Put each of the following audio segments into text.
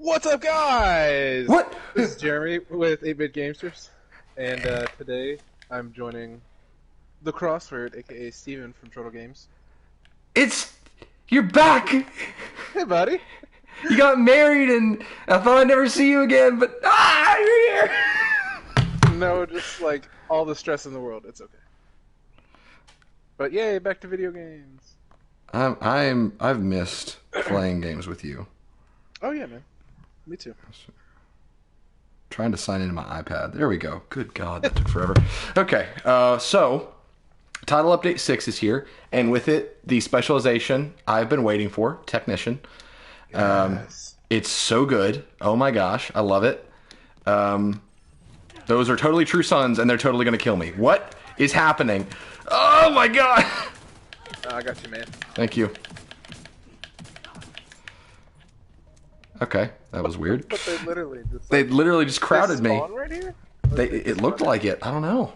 What's up, guys? What? This is Jeremy with 8-Bit Gamesters, and today I'm joining the Crossword, aka Stephen from Chortle Games. You're back! Hey, buddy. You got married and I thought I'd never see you again, but you're here! No, just like all the stress in the world. It's okay. But yay, back to video games. I've missed playing games with you. Oh yeah, man. Me too. Trying to sign into my iPad. There we go. Good God, that took forever. Okay, so Title Update 6 is here, and with it, the specialization I've been waiting for, Technician. Yes. It's so good. Oh my gosh, I love it. Those are totally true sons, and they're totally going to kill me. What is happening? Oh my God! I got you, man. Thank you. Okay, that was weird. But they literally just crowded me. Right here? It looked like it. I don't know.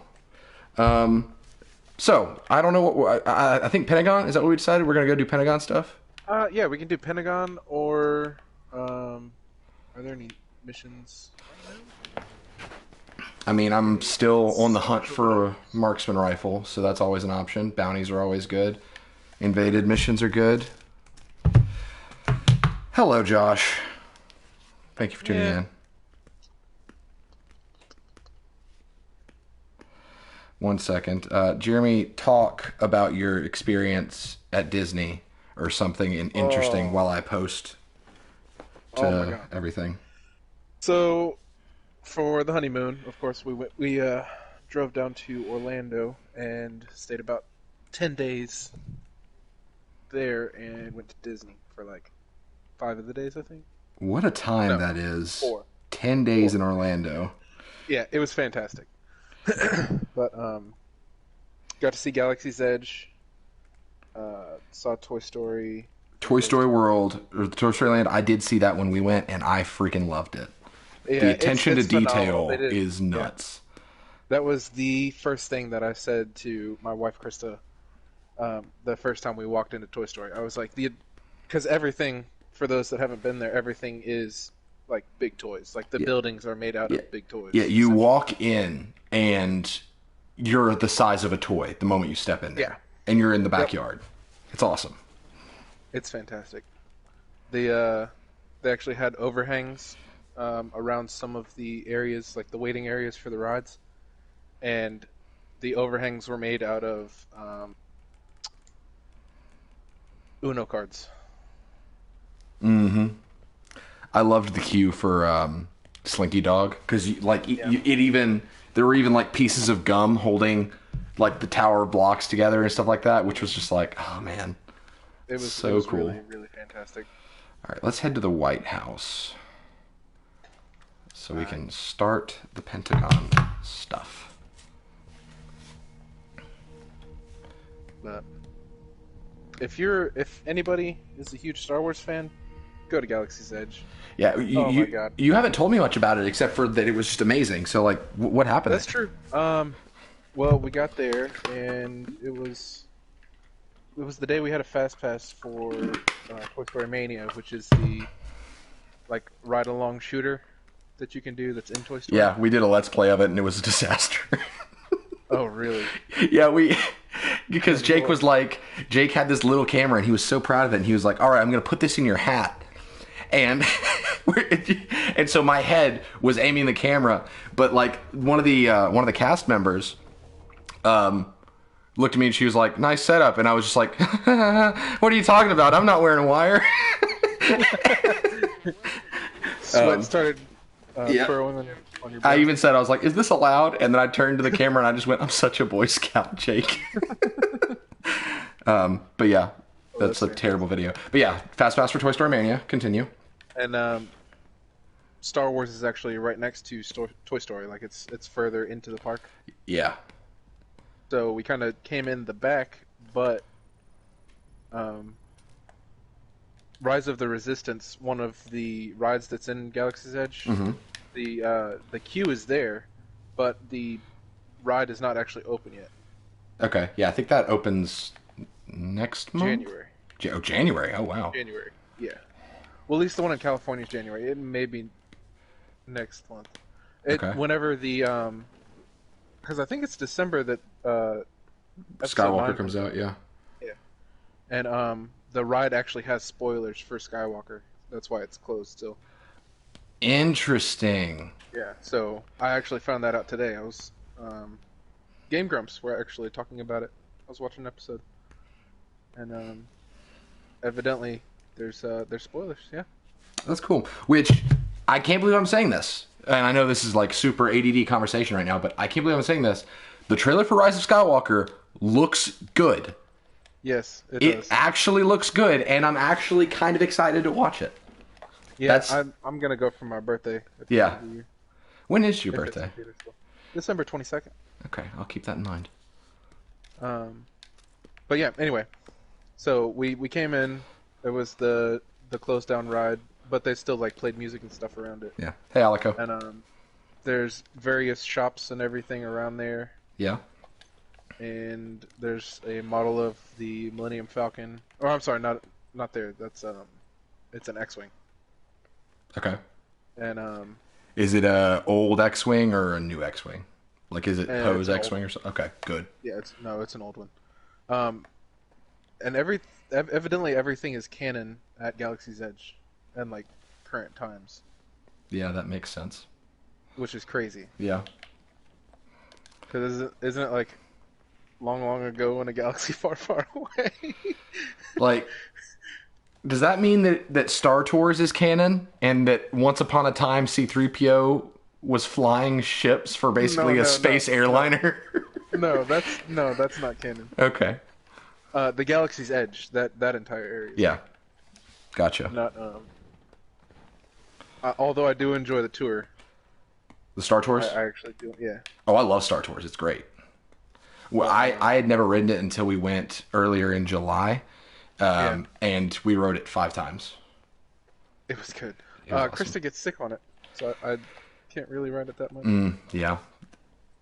So I don't know what I think. Pentagon, is that what we decided? We're gonna go do Pentagon stuff. Yeah, we can do Pentagon or are there any missions? I mean, I'm still on the hunt for a marksman rifle, so that's always an option. Bounties are always good. Invaded missions are good. Hello, Josh. Thank you for tuning in. 1 second. Jeremy, talk about your experience at Disney or something interesting while I post to everything. So, for the honeymoon, of course, we drove down to Orlando and stayed about 10 days there and went to Disney for like 5 of the days, I think. What a time that is. 4. 10 days in Orlando. Yeah, it was fantastic. But got to see Galaxy's Edge, saw Toy Story. Toy Story World, or Toy Story Land, I did see that when we went, and I freaking loved it. Yeah, the attention to detail is nuts. Yeah. That was the first thing that I said to my wife, Krista, the first time we walked into Toy Story. I was like, because everything, for those that haven't been there, everything is like big toys. Like the buildings are made out of big toys. Yeah, you walk in and you're the size of a toy the moment you step in there. Yeah. And you're in the backyard. Yep. It's awesome. It's fantastic. They actually had overhangs around some of the areas, like the waiting areas for the rides. And the overhangs were made out of Uno cards. Mm-hmm. I loved the queue for Slinky Dog because there were even like pieces of gum holding like the tower blocks together and stuff like that, which was just like, oh man, it was cool. Really, really fantastic. All right, let's head to the White House so we can start the Pentagon stuff. But if anybody is a huge Star Wars fan, go to Galaxy's Edge. Yeah, my God. You haven't told me much about it except for that it was just amazing. So, like, what happened? That's true. Well, we got there, and it was the day we had a fast pass for Toy Story Mania, which is the like ride-along shooter that you can do that's in Toy Story. Yeah, we did a Let's Play of it, and it was a disaster. Oh, really? Yeah, because Jake had this little camera, and he was so proud of it, and he was like, all right, I'm going to put this in your hat. And so my head was aiming the camera, but like one of the cast members looked at me and she was like, nice setup, and I was just like, what are you talking about? I'm not wearing a wire. Sweat started furrowing on your breast. I even said, I was like, is this allowed? And then I turned to the camera and I just went, I'm such a Boy Scout, Jake. But yeah, that's a terrible video. But yeah, Fast Pass for Toy Story Mania. Continue. And Star Wars is actually right next to Toy Story. Like it's further into the park. Yeah. So we kind of came in the back, but Rise of the Resistance, one of the rides that's in Galaxy's Edge, the queue is there, but the ride is not actually open yet. Okay. Yeah, I think that opens next month. January. January. Oh, wow. January. Yeah. Well, at least the one in California is January. It may be next month. Okay. Whenever the because I think it's December that episode Skywalker 9 comes out, yeah. Yeah, and the ride actually has spoilers for Skywalker. That's why it's closed still. Interesting. Yeah, so I actually found that out today. I was Game Grumps were actually talking about it. I was watching an episode, and evidently there's spoilers. Yeah. That's cool. Which, I can't believe I'm saying this. And I know this is like super ADD conversation right now, but I can't believe I'm saying this. The trailer for Rise of Skywalker looks good. Yes, it It does. actually looks good, and I'm actually kind of excited to watch it. Yeah, I'm gonna go for my birthday. At the end of the year, When is your if it's birthday? in theaters still. December 22nd. Okay, I'll keep that in mind. But yeah, anyway, so we came in. It was the closed down ride, but they still like played music and stuff around it. Yeah. Hey, Alico. And there's various shops and everything around there. Yeah. And there's a model of the Millennium Falcon. Or I'm sorry, not there. That's it's an X-wing. Okay. And Is it a old X-wing or a new X-wing? Like, is it Poe's it's X-wing or something? Okay, good. yeah, it's an old one. And evidently everything is canon at Galaxy's Edge, and like current times, Yeah, that makes sense. which is crazy. Yeah. Because isn't it like long ago in a galaxy far away? Like, does that mean that Star Tours is canon and that once upon a time C-3PO was flying ships for basically a space airliner? No, that's not canon. Okay. The Galaxy's Edge, that entire area. Yeah. Gotcha. Not although I do enjoy the tour. The Star Tours? I actually do. Yeah. Oh, I love Star Tours. It's great. Well, I had never ridden it until we went earlier in July, and we rode it 5 times. It was good. It was awesome. Krista gets sick on it, so I can't really ride it that much. Yeah,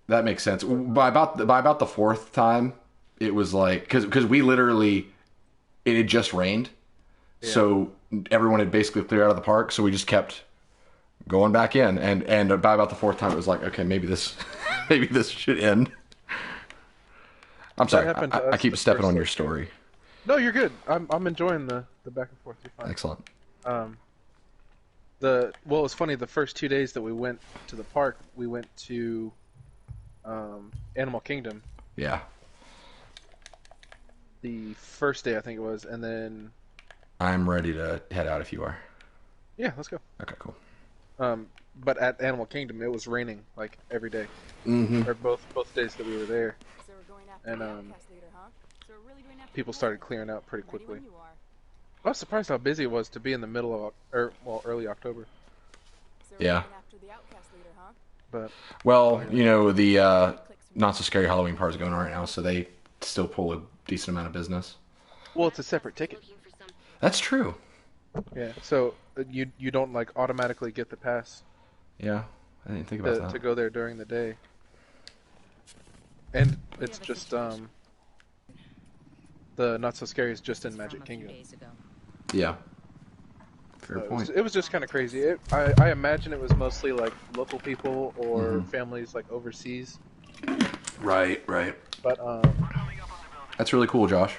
that makes sense. By about the 4th time, it was like because we literally it had just rained, so everyone had basically cleared out of the park, so we just kept going back in, and by about the 4th time, it was like, okay, maybe this should end. I'm sorry, I keep stepping on your story. No, you're good. I'm enjoying the back and forth. You're fine. Excellent. Well, it was funny. The first 2 days that we went to the park, we went to Animal Kingdom. Yeah. The first day, I think it was, and then I'm ready to head out if you are. yeah, let's go. Okay, cool. But at Animal Kingdom, it was raining like every day, or both days that we were there, So we're going after and the outcast leader, huh? So we're really going after people the started leader. clearing out pretty Ready quickly. when you are. I was surprised how busy it was to be in the middle of early October. So we're Yeah. going after the outcast leader, huh? But Well, you know, the Not So Scary Halloween part is going on right now, so they still pull a decent amount of business. well, it's a separate ticket. That's true. Yeah, so you don't like automatically get the pass Yeah, I didn't think about to that. go there during the day, and it's just the Not So Scary is just in Magic Kingdom. Yeah. Fair It point. was just kind of crazy. I imagine it was mostly like local people or families like overseas. Right. But That's really cool, Josh.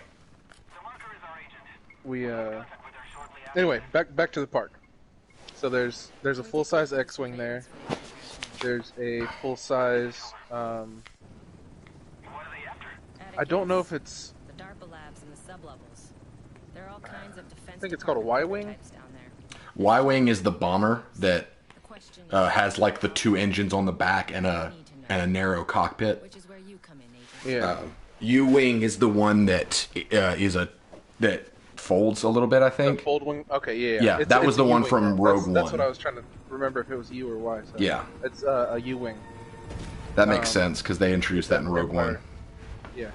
we anyway, back to the park. So there's a full size X-wing there. There's a full size. I don't know if it's. The DARPA labs and the sublevels. There are all kinds of defense. I think it's called a Y-wing. types down there. Y-wing is the bomber that The question is, has like the 2 engines on the back and a narrow cockpit. which is where you come in, Agent. Yeah. U-wing is the one that that folds a little bit, I The think. fold wing. Okay, yeah. Yeah, that was it's the a one U-wing. from Rogue That's One. what I was trying to remember if it was U or Y. So. Yeah. It's a U-wing. That makes sense because they introduced that in Rogue One. Yeah.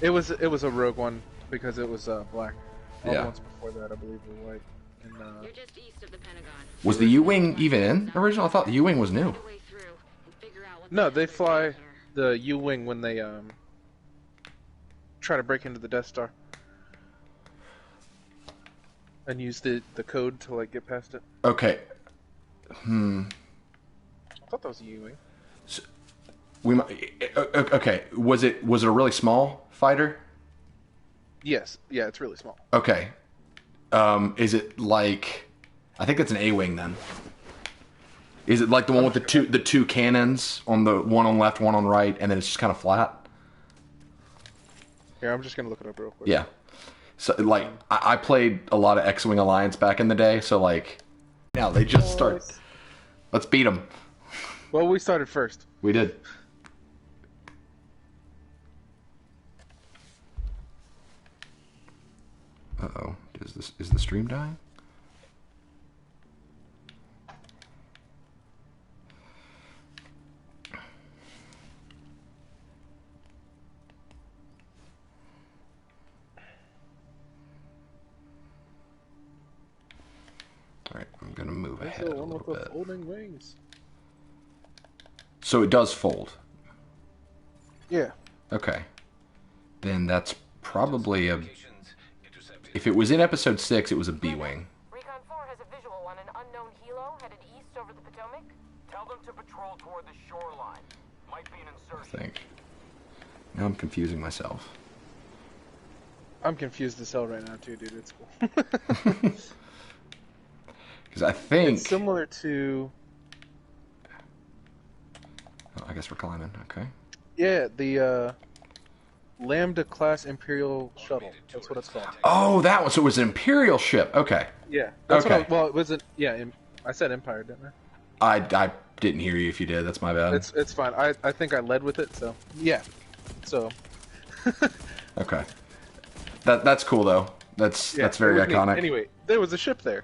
It was a Rogue One because it was black. All Yeah. the ones before that, I believe, were white. And You're just east of the Pentagon. Was the U-wing even in original? I thought the U-wing was new. Find a way through and figure out what no, the they heck fly they're doing the U-wing when they try to break into the Death Star. and use the code to like get past it. Okay. I thought that was a U-wing. So we might. Okay. Was it a really small fighter? Yes. Yeah, it's really small. Okay. Is it like? I think it's an A-wing then. Is it like the one with the two cannons on the one on left, one on right, and then it's just kind of flat? Here, I'm just gonna look it up real quick. Yeah. So like I played a lot of X-wing Alliance back in the day, so like now they just start. Let's beat them. Well, we started first. We did. Uh-oh. Is the stream dying? Alright, I'm gonna move ahead a little bit. Folding wings. So it does fold. Yeah. Okay. Then that's probably a... If it was in episode 6, it was a B-wing. Recon 4 has a visual on an unknown helo headed east over the Potomac. Tell them to patrol toward the shoreline. Might be an I insertion. think. Now I'm confusing myself. I'm confused as hell right now too, dude. It's cool. Because I think... It's similar to... Oh, I guess we're climbing. Okay. Yeah, the Lambda class Imperial shuttle. That's what it's called. Oh, that one. So it was an Imperial ship. Okay. Yeah. That's Okay. what well, it wasn't. Yeah, I said Empire, didn't I? I didn't hear you if you did. That's my bad. It's fine. I think I led with it, so yeah. So. Okay. That's cool though. That's very it was neat. iconic. Anyway, there was a ship there,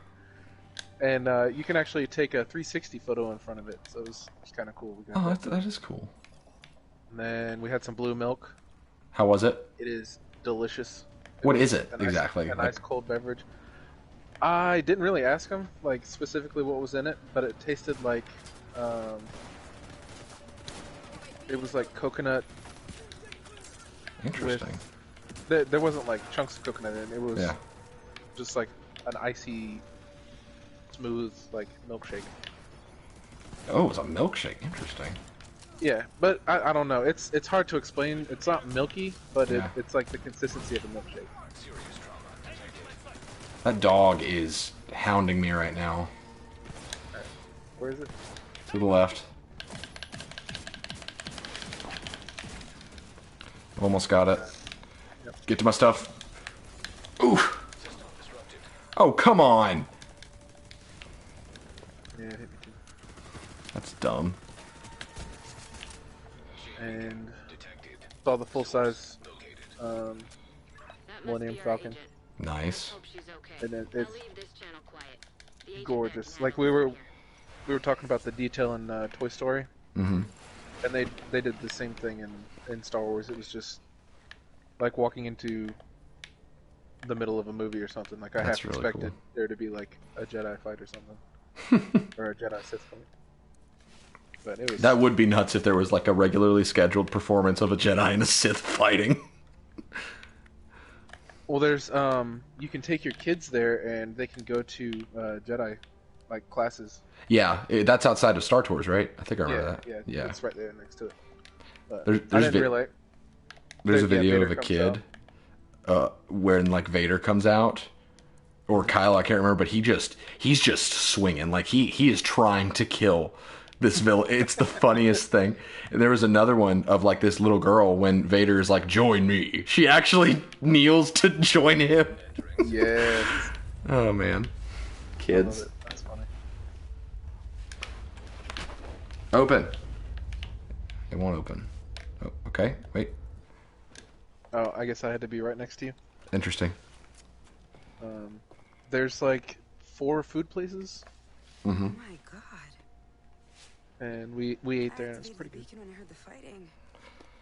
and you can actually take a 360 photo in front of it. So it's kind of cool. We got Oh, that is cool. And then we had some blue milk. How was it? It is delicious. What is it An exactly? Ice, nice cold beverage. I didn't really ask him like specifically what was in it, but it tasted like it was like coconut. Interesting. There wasn't like chunks of coconut in it. It was Yeah. just like an icy, smooth like milkshake. Oh, it was a milkshake. Interesting. Yeah, but I don't know. It's hard to explain. It's not milky, but Yeah. it's like the consistency of a milkshake. That dog is hounding me right now. Alright. Where is it? To the left. Almost got it. Yep. Get to my stuff. Oof. Oh, come on. Yeah, it hit me too. That's dumb. And saw the full size That must Millennium be our Falcon. agent. Nice. Hope she's okay. And it, I'll it's leave this channel quiet. The agent gorgeous. hasn't Like had we much were talking about the detail in Toy Story, Mm-hmm. and they did the same thing in Star Wars. It was just like walking into the middle of a movie or something. Like I That's half really expected cool. there to be like a Jedi fight or something, or a Jedi Sith fight. But it was That would be nuts if there was like a regularly scheduled performance of a Jedi and a Sith fighting. well. There's you can take your kids there and they can go to Jedi like classes. Yeah, that's outside of Star Tours, right? I think I remember that. Yeah, Yeah. it's right there next to it. But There's I didn't vi- realize. There's a Yeah, video Vader of a comes kid when like Vader comes out, or Kyle, I can't remember, but he's just swinging like he is trying to kill this villain. It's the funniest thing. And there was another one of like this little girl when Vader is like, "Join me." She actually kneels to join him. Yes. Oh man, I love kids. it. That's funny. Open. It won't open. Oh, okay, wait. Oh, I guess I had to be right next to you. Interesting. There's like 4 food places, Mm-hmm. Oh my god. and we ate there, and I it was had to pretty leave good. the beacon when I heard the fighting.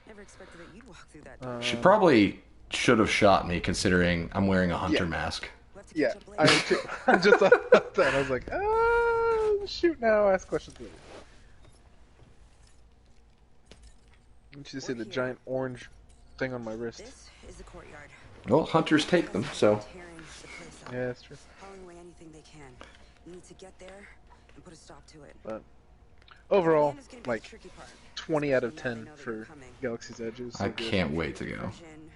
Never expected that you'd walk through that. She probably should have shot me considering I'm wearing a hunter Yeah. mask. We'll have to Yeah, catch up I, later. I just thought about that. I was like, shoot now, ask questions later. You should see the giant orange thing on my wrist. This is the courtyard. Well, hunters take them, so Tearing the place up. Yeah, that's true. Hauling can. You need to get there and put a stop to it. But The overall, end is gonna be the like tricky part, 20 out of especially now 10 they know that for you're coming. Galaxy's Edge. It was I so good. can't wait to go. Version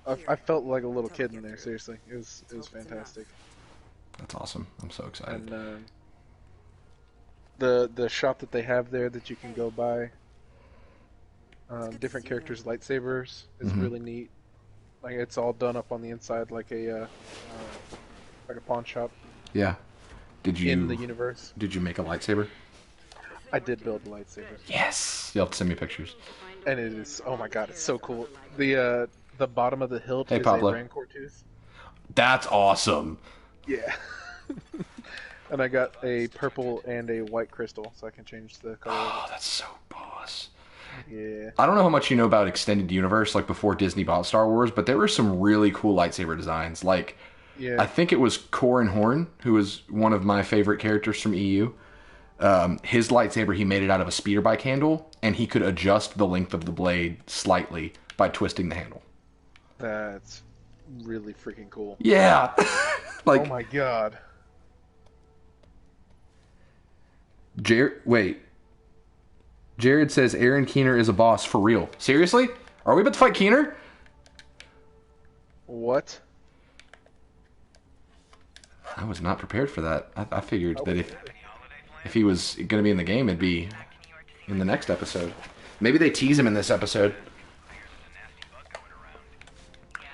I here. felt like a little Until we kid in get there. through. Seriously, it was Let's hope it's fantastic. That's awesome. I'm so excited. And the shop that they have there that you can go buy, good to different see characters' lightsabers is Mhm. really neat. Like it's all done up on the inside like a pawn shop Yeah. Did you in the universe. Did you make a lightsaber? I did build a lightsaber, Yes. You'll have to send me pictures. and it is, oh my god, it's so cool. The bottom of the hilt Hey, is Pablo. a Rancor tooth. That's awesome. Yeah. And I got a purple and a white crystal, so I can change the color Oh, of that's so boss. it. Yeah. I don't know how much you know about extended universe, like before Disney bought Star Wars, but there were some really cool lightsaber designs. Like, Yeah. I think it was Chor and Horn, who was one of my favorite characters from EU. His lightsaber, he made it out of a speeder bike handle, and he could adjust the length of the blade slightly by twisting the handle. That's really freaking cool. Yeah. Like, Oh my god. Wait. Jared says Aaron Keener is a boss for real. Seriously? Are we about to fight Keener? What? I was not prepared for that. I figured that if he was going to be in the game, it'd be in the next episode. Maybe they tease him in this episode.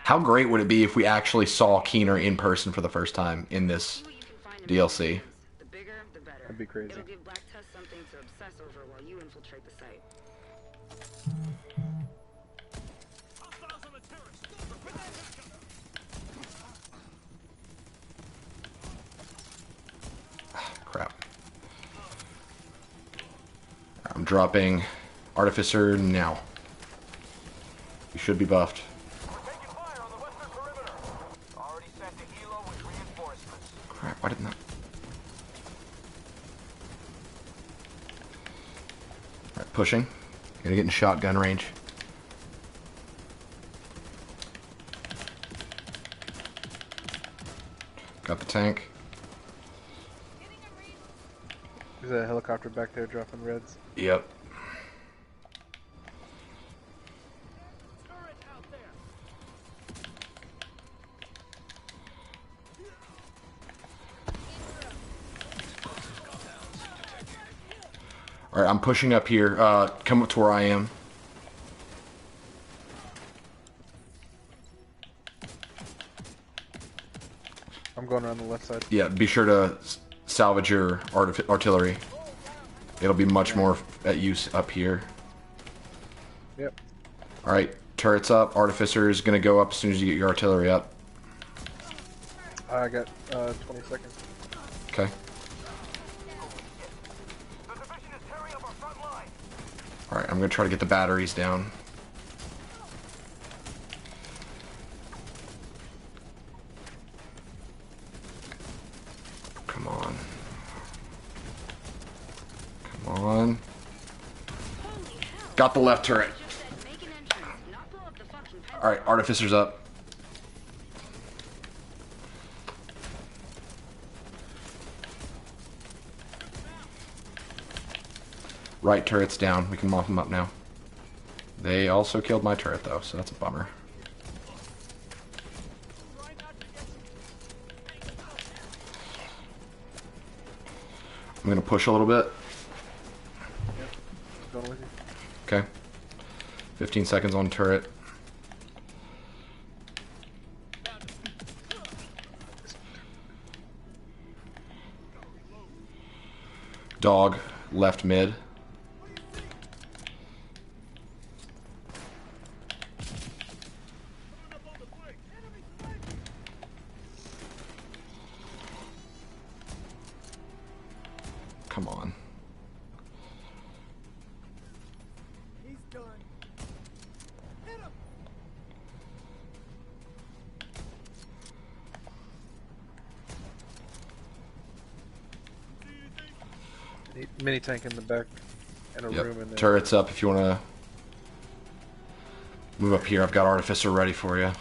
How great would it be if we actually saw Keener in person for the first time in this DLC? The bigger, the better. That'd be crazy. It'll give Black Tusk something to obsess over while you infiltrate the site. Crap. I'm dropping Artificer now. You should be buffed. Taking fire on the western perimeter. Already sent to Hilo with reinforcements. Crap, why didn't that... Alright, pushing. Gotta get in shotgun range. Got the tank. There's a helicopter back there dropping reds. Yep. Alright, I'm pushing up here. Come up to where I am. I'm going around the left side. Yeah, be sure to salvage your artillery. It'll be much more at use up here. Yep. Alright, turret's up. Artificer is going to go up as soon as you get your artillery up. I got 20 seconds. Okay. The division is tearing up our front line. Alright, I'm going to try to get the batteries down. Come on. Come on. Got the left turret. Just said make an entrance, not blow up the fucking pen. Alright, Artificer's up. Right turret's down. We can mop them up now. They also killed my turret, though, so that's a bummer. I'm going to push a little bit. Going with you. Okay. 15 seconds on turret. Dog, left mid. Come on. Mini tank in the back and a Yep. room in there. Turret's up if you want to move up here. I've got Artificer ready for you.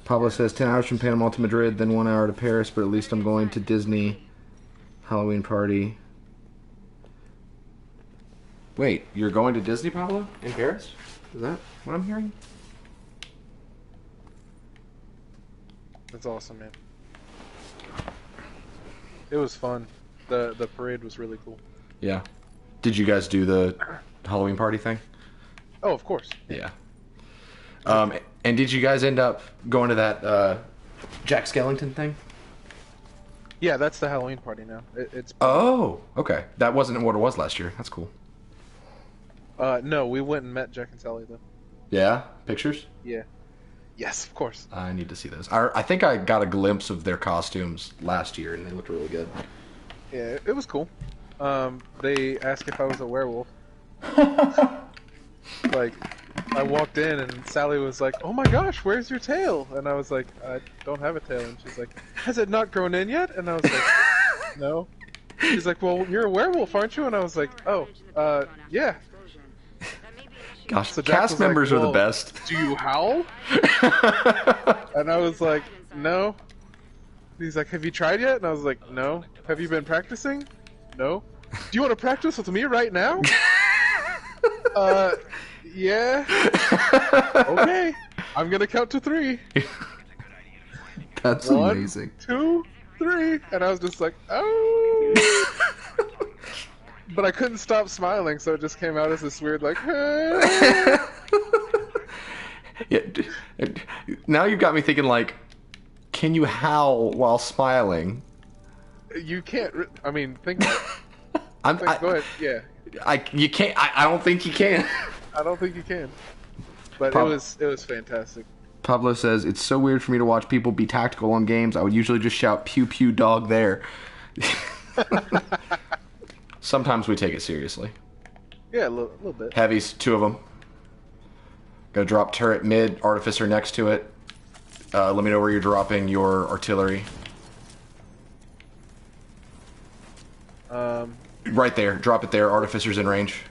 Pablo says 10 hours from Panama to Madrid, then 1 hour to Paris, but at least I'm going to Disney Halloween party. Wait, you're going to Disney, Pablo? In Paris? Is that what I'm hearing? That's awesome, man. It was fun. The parade was really cool. Yeah. Did you guys do the Halloween party thing? Oh, of course. Yeah. And did you guys end up going to that Jack Skellington thing? Yeah, that's the Halloween party now. It's Oh, okay. That wasn't what it was last year. That's cool. no, we went and met Jack and Sally though. Yeah? Pictures? Yeah. Yes, of course. I need to see those. I think I got a glimpse of their costumes last year, and they looked really good. Yeah, it was cool. They asked if I was a werewolf. Like, I walked in and Sally was like, "Oh my gosh, where's your tail?" And I was like, "I don't have a tail." And she's like, "Has it not grown in yet?" And I was like, "No." She's like, "Well, you're a werewolf, aren't you?" And I was like, "Oh, yeah." Gosh, So Jack cast was like, members are the "Well, best. Do you howl?" And I was like, "No." He's like, "Have you tried yet?" And I was like, "No." "Have you been practicing?" "No." "Do you want to practice with me right now?" Yeah. Okay. I'm gonna count to 3. That's 1, amazing. 2, 3, and I was just like, "Oh." But I couldn't stop smiling, so it just came out as this weird, like, Yeah. Now you've got me thinking, like, can you howl while smiling? You can't. I mean, think about it. Go Go ahead. Yeah. You can't. I don't think you can. I don't think you can. But it was fantastic. Pablo says, it's so weird for me to watch people be tactical on games. I would usually just shout, pew pew dog there. Sometimes we take it seriously. Yeah, a little bit. Heavies, 2 of them. Gonna drop turret mid, artificer next to it. Let me know where you're dropping your artillery. Right there. Drop it there. Artificer's in range.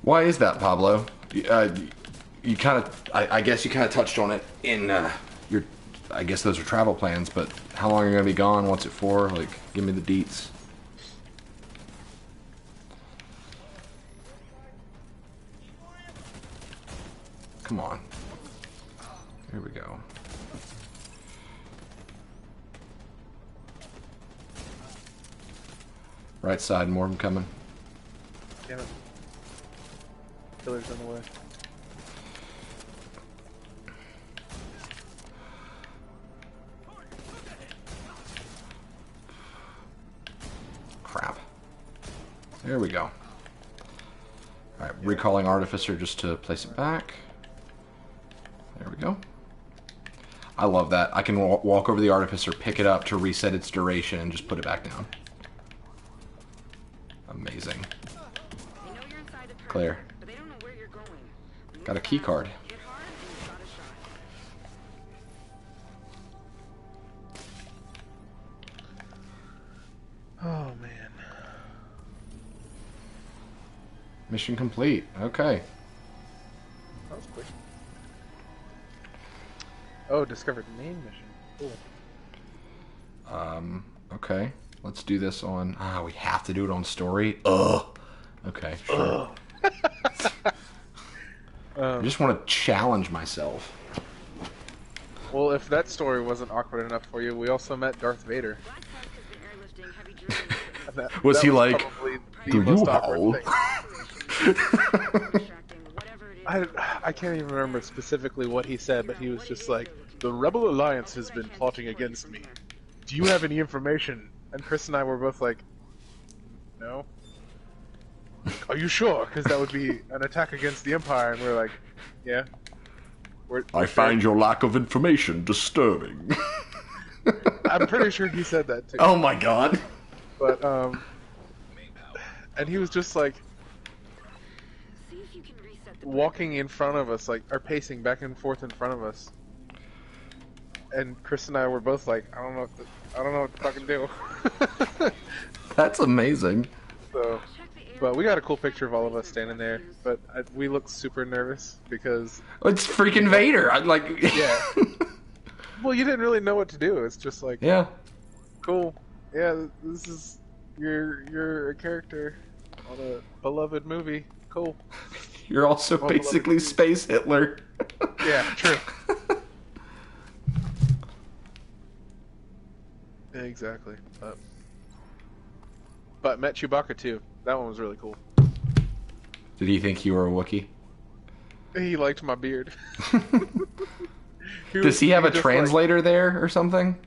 Why is that, Pablo? You kind of, I guess you kind of touched on it in your, I guess those are travel plans, but how long are you going to be gone? What's it for? Like, give me the deets. Come on. Here we go. Right side, more of them coming. Damn it. Killer's in the way. Crap. There we go. Alright, recalling Artificer just to place it back. There we go. I love that. I can walk over the Artificer, pick it up to reset its duration, and just put it back down. Amazing. Clear. Got a key card. Oh man. Mission complete. Okay. That was quick. Oh, discovered main mission. Cool. Okay. Let's do this on... we have to do it on story? Ugh. Okay, sure. I just want to challenge myself. Well, if that story wasn't awkward enough for you, we also met Darth Vader. Was he like, probably the do most you awkward howl? thing. I can't even remember specifically what he said, but he was just like, "The Rebel Alliance has been plotting against me. Do you have any information?" And Chris and I were both like, "No." "Are you sure? Because that would be an attack against the Empire." And we're like, "Yeah." I find your lack of information disturbing. I'm pretty sure he said that too. Oh my god. But and he was just like walking in front of us, like, or pacing back and forth in front of us, and Chris and I were both like, I don't know what to fucking do. That's amazing. So, but we got a cool picture of all of us standing there. But we looked super nervous because It's freaking Vader. I'm like, yeah. Well, you didn't really know what to do. It's just like, yeah. cool. Yeah, this is you're a character on a beloved movie. Cool. You're also Well, basically beloved Space Hitler. Yeah, true. Exactly. But met Chewbacca too. That one was really cool. Did he think you were a Wookiee? He liked my beard. Does he have a just, translator there or something?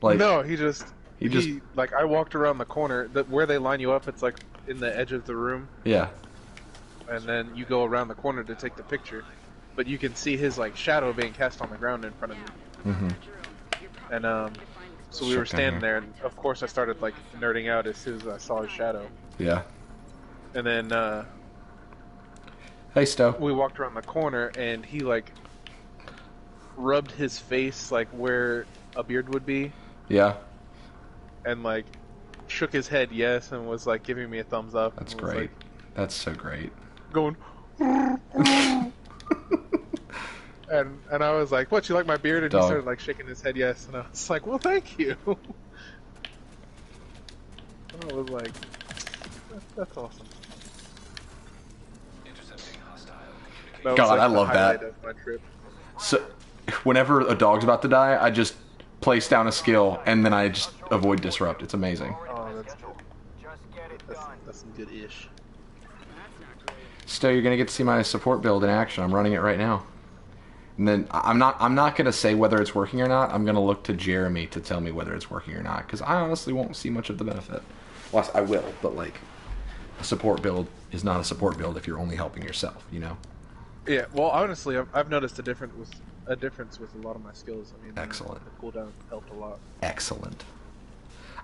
Like, no, he just He like I walked around the corner where they line you up. It's like in the edge of the room, yeah. and then you go around the corner to take the picture. But you can see his like shadow being cast on the ground in front of me. Mm-hmm. And so we were standing there, and of course I started like nerding out as soon as I saw his shadow. Yeah. And then Hey, Stowe. we walked around the corner, and he like rubbed his face like where a beard would be, Yeah. and like shook his head yes, and was like giving me a thumbs up. That's and was, great. like, That's so great. going. And I was like, "What? You like my beard?" And Dog. he started like shaking his head yes, and I was like, "Well, thank you." I was like, "That's awesome." That was, God, like, I the love highlight that. of my trip. So, whenever a dog's about to die, I just place down a skill and then I just avoid disrupt. It's amazing. Oh, that's good. Just get it done. That's some good ish. Stowe, you're gonna get to see my support build in action. I'm running it right now. And then I'm not gonna say whether it's working or not. I'm gonna look to Jeremy to tell me whether it's working or not, because I honestly won't see much of the benefit. Well, I will, but like, a support build is not a support build if you're only helping yourself. You know. Yeah. Well, honestly, I've noticed a difference with a lot of my skills. I mean, Excellent. The cooldown helped a lot. Excellent.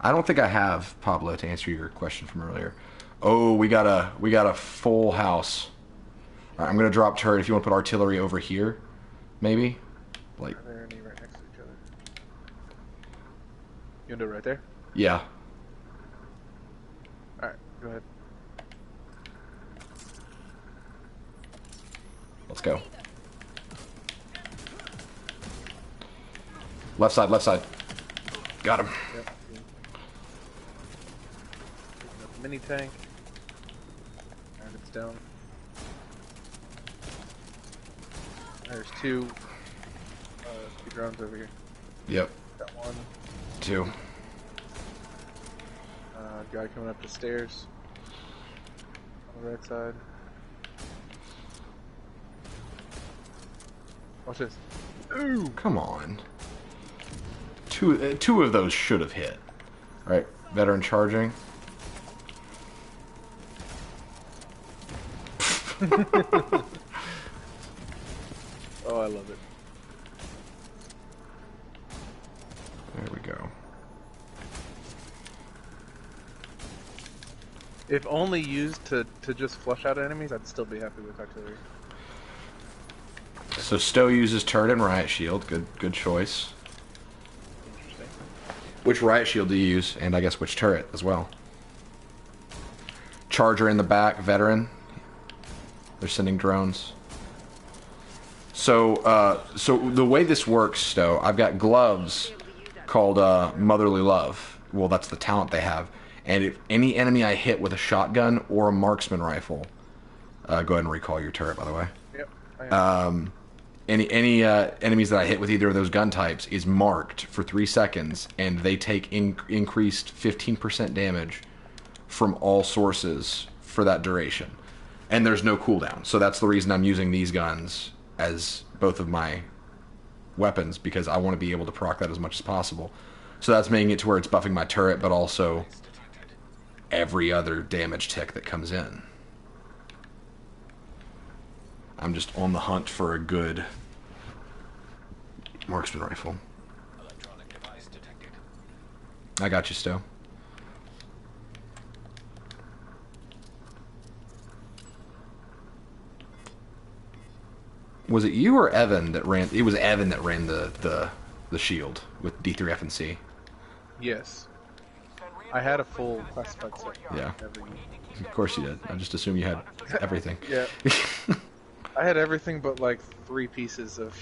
I don't think I have, Pablo, to answer your question from earlier. Oh, we got a full house. All right, I'm gonna drop turret. If you want to put artillery over here, maybe. Like, Are there any right next to each other? You want to do it right there? yeah. All right. Go ahead. Let's go. Left side, left side. Got him. Yep. Picking up the mini tank. And it's down. There's two drones over here. Yep. Got one. 2. Guy coming up the stairs. On the right side. Watch this. Ooh, come on. Two of those should have hit. All right, veteran charging. Oh, I love it. There we go. If only used to just flush out enemies, I'd still be happy with artillery. So Stowe uses turret and riot shield. Good choice. Interesting. Which riot shield do you use? And I guess which turret as well. Charger in the back, veteran. They're sending drones. So the way this works, Stowe, I've got gloves called Motherly Love. Well, that's the talent they have. And if any enemy I hit with a shotgun or a marksman rifle, go ahead and recall your turret, by the way. Yep. I am. Any enemies that I hit with either of those gun types is marked for 3 seconds, and they take increased 15% damage from all sources for that duration. And there's no cooldown. So that's the reason I'm using these guns as both of my weapons, because I want to be able to proc that as much as possible. So that's making it to where it's buffing my turret, but also every other damage tick that comes in. I'm just on the hunt for a good marksman rifle. I got you, Stowe. Was it you or Evan that ran? It was Evan that ran the the shield with D3F and C. Yes. I had a full classified set. Yeah. Every year. Of course you did. I just assumed you had everything. Yeah. I had everything but like 3 pieces of.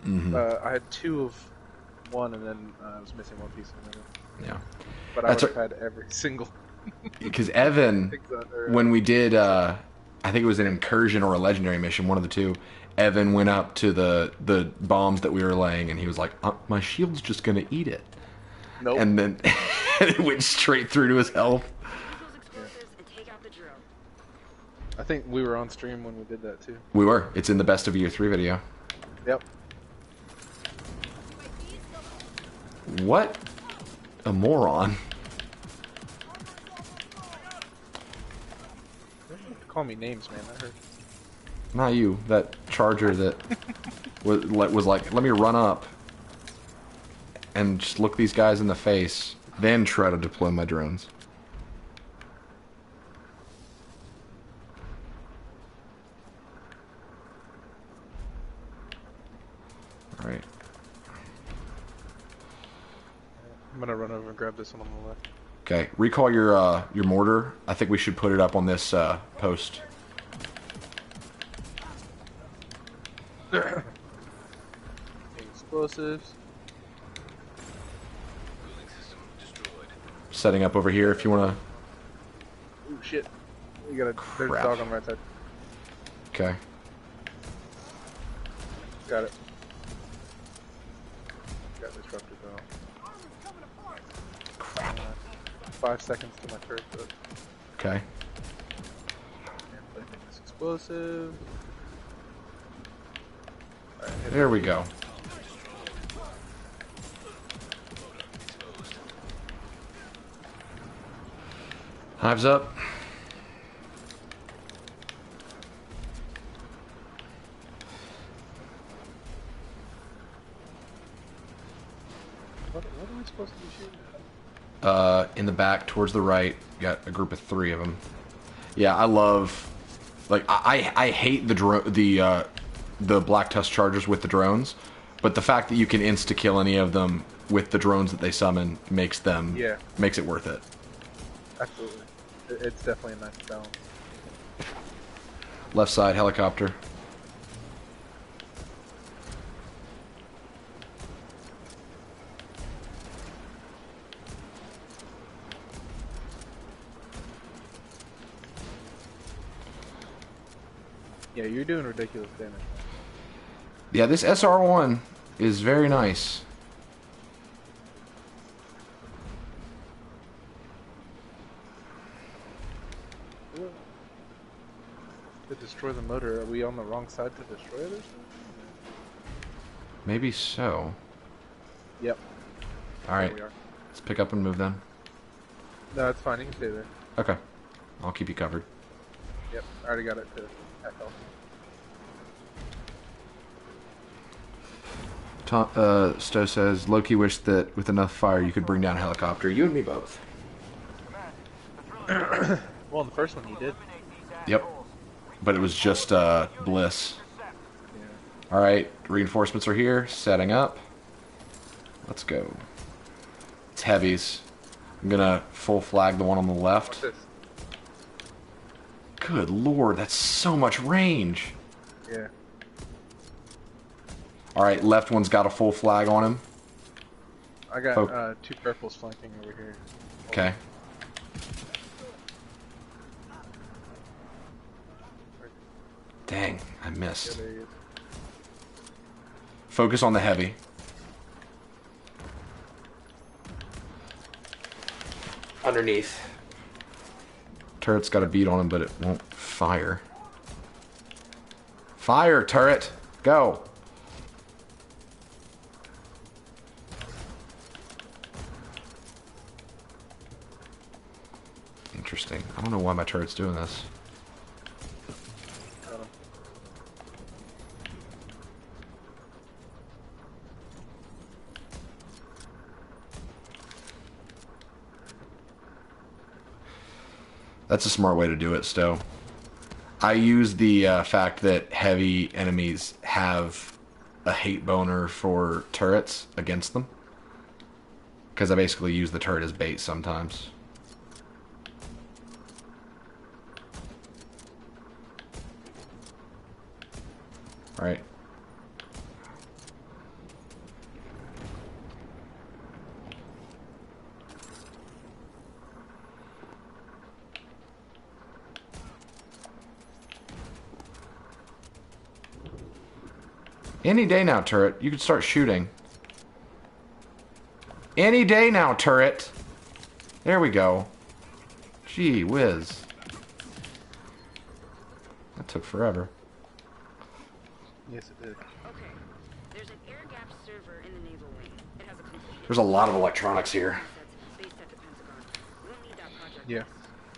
I had 2 of one, and then I was missing 1 piece of another. Yeah. But I would have had every single. Because Evan, when we did, I think it was an incursion or a legendary mission, one of the two. Evan went up to the bombs that we were laying, and he was like, "My shield's just gonna eat it." Nope. And then it went straight through to his health. I think we were on stream when we did that too. We were. It's in the best of year 3 video. Yep. What a moron. Don't call me names, man. That hurt. Not you. That charger that was like, let me run up and just look these guys in the face, then try to deploy my drones. Alright. I'm gonna run over and grab this one on the left. Okay, recall your mortar. I think we should put it up on this post. Explosives. Setting up over here if you want to. Ooh, shit. We got there's a Crap. dog on the right side. Okay. Got it. Got disrupted though. Crap. 5 seconds to my turret, but Okay. and planting this explosive. Alright, hit There we go. Hives up. What are we supposed to be shooting at? In the back towards the right, got a group of 3 of them. Yeah, I love, like, I hate the Black Tusk Chargers with the drones, but the fact that you can insta kill any of them with the drones that they summon makes it worth it. Absolutely. It's definitely a nice balance. Left side helicopter. Yeah, you're doing ridiculous damage. Yeah, this SR1 is very nice. To destroy the motor, are we on the wrong side to destroy it or something? Maybe so. Yep. Alright, There we are. let's pick up and move then. No, it's fine. You can stay there. Okay. I'll keep you covered. Yep. I already got it to half health. Stowe says, Loki wished that with enough fire you could bring down a helicopter. You and me both. Well, the first one you did. Yep. But it was just bliss. Yeah. Alright, reinforcements are here. Setting up. Let's go. It's heavies. I'm gonna full flag the one on the left. What's this? Good lord, that's so much range. Yeah. Alright, left one's got a full flag on him. I got Oh. 2 purples flanking over here. Okay. Dang, I Yeah, missed. there he is. Focus on the heavy. Underneath. Turret's got a beat on him, but it won't fire. Fire, turret! Go! Interesting. I don't know why my turret's doing this. Got him. That's a smart way to do it, Stowe. I use the fact that heavy enemies have a hate boner for turrets against them. Because I basically use the turret as bait sometimes. Right. Any day now, turret. You can start shooting. Any day now, turret. There we go. Gee whiz. That took forever. Yes, it did. Okay. There's an air-gapped server in the naval wing. It has a complete... There's a lot of electronics here. ...based at the Pentagon. We'll need that project. Yeah.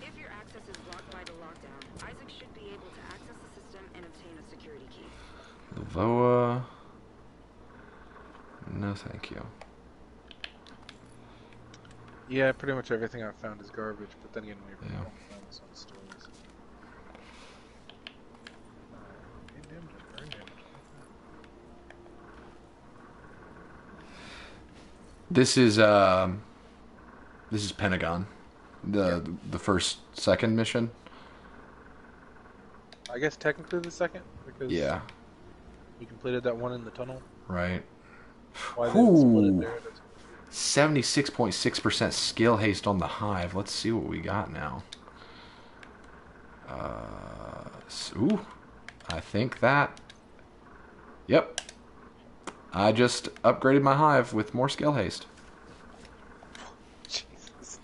If your access is blocked by the lockdown, Isaac should be able to access the system and obtain a security key. Lavoa. No, thank you. Yeah, pretty much everything I've found is garbage, but then again, we Yeah. found this on stories. Burn damage. This is Pentagon. The second mission. I guess technically the second, because Yeah. we completed that one in the tunnel. Right. Why they didn't split it Ooh. there? That's 76.6% skill haste on the hive. Let's see what we got now. Ooh. I think that. Yep. I just upgraded my hive with more skill haste. Jesus.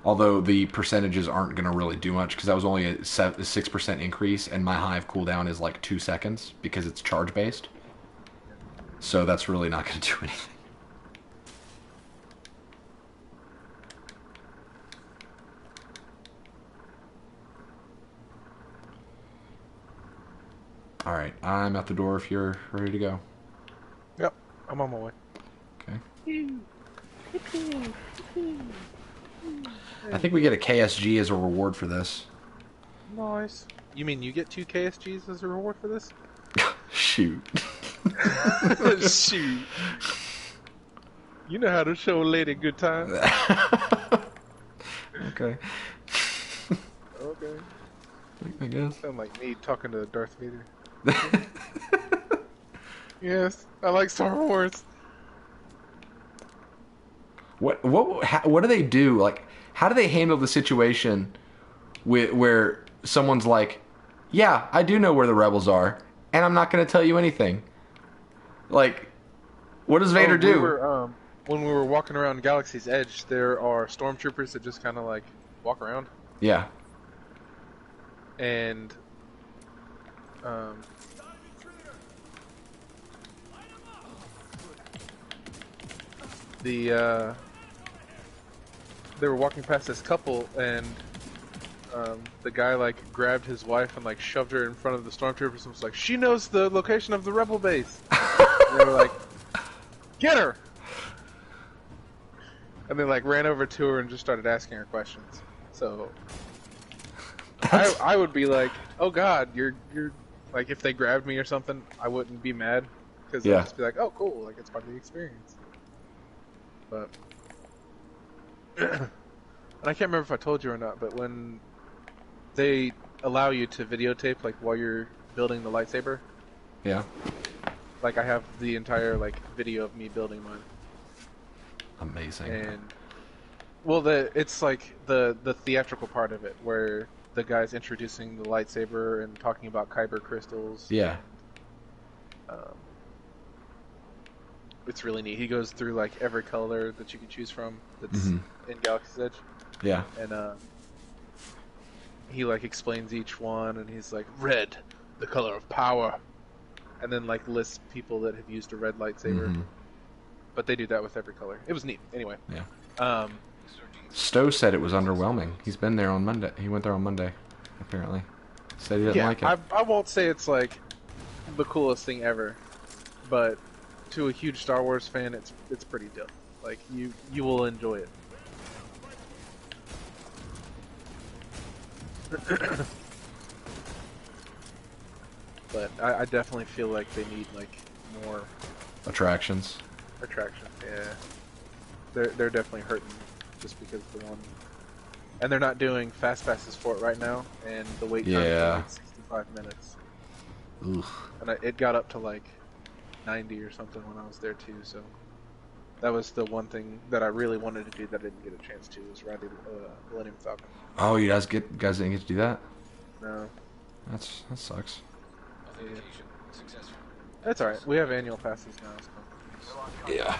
Although the percentages aren't going to really do much because that was only a 6% increase, and my hive cooldown is like 2 seconds because it's charge based. So that's really not going to do anything. All right, I'm at the door if you're ready to go. Yep, I'm on my way. Okay. I think we get a KSG as a reward for this. Nice. You mean you get 2 KSGs as a reward for this? Shoot. Shoot. You know how to show a lady good time. Okay. Okay. I guess. Sound like me talking to Darth Vader. Yes, I like Star Wars. What do they do? Like, how do they handle the situation where someone's like, "Yeah, I do know where the rebels are, and I'm not going to tell you anything." Like, what does Vader do? When we were walking around Galaxy's Edge, there are stormtroopers that just kind of like walk around, Yeah. and they were walking past this couple, and the guy like grabbed his wife and like shoved her in front of the stormtroopers and was like, "She knows the location of the rebel base." And they were like, "Get her!" And they like ran over to her and just started asking her questions. So I would be like, "Oh God, you're like, if they grabbed me or something, I wouldn't be mad because Yeah. I'd just be like, oh cool, like it's part of the experience." But and I can't remember if I told you or not, but when they allow you to videotape like while you're building the lightsaber, Yeah. like I have the entire like video of me building mine. Amazing. And well, it's like the theatrical part of it where the guy's introducing the lightsaber and talking about kyber crystals. Yeah. It's really neat. He goes through like every color that you can choose from that's in Galaxy's Edge, Yeah. and he like explains each one, and he's like, red, the color of power, and then like lists people that have used a red lightsaber. But they do that with every color. It was neat. Anyway. Yeah. Stowe said it was underwhelming. He's been there on Monday. He went there on Monday, apparently. Said he didn't like it. I won't say it's like the coolest thing ever, but to a huge Star Wars fan, it's pretty dope. Like you will enjoy it. but I definitely feel like they need like more Attractions. attraction. Yeah, they're definitely hurting just because the one, and they're not doing fast passes for it right now, and the wait time is Yeah. like 65 minutes, Ugh. and it got up to like 90 or something when I was there too. So that was the one thing that I really wanted to do that I didn't get a chance to was ride the Millennium Falcon. Oh, you guys didn't get to do that? No, That sucks. yeah. That's all right. We have annual passes now, so Yeah.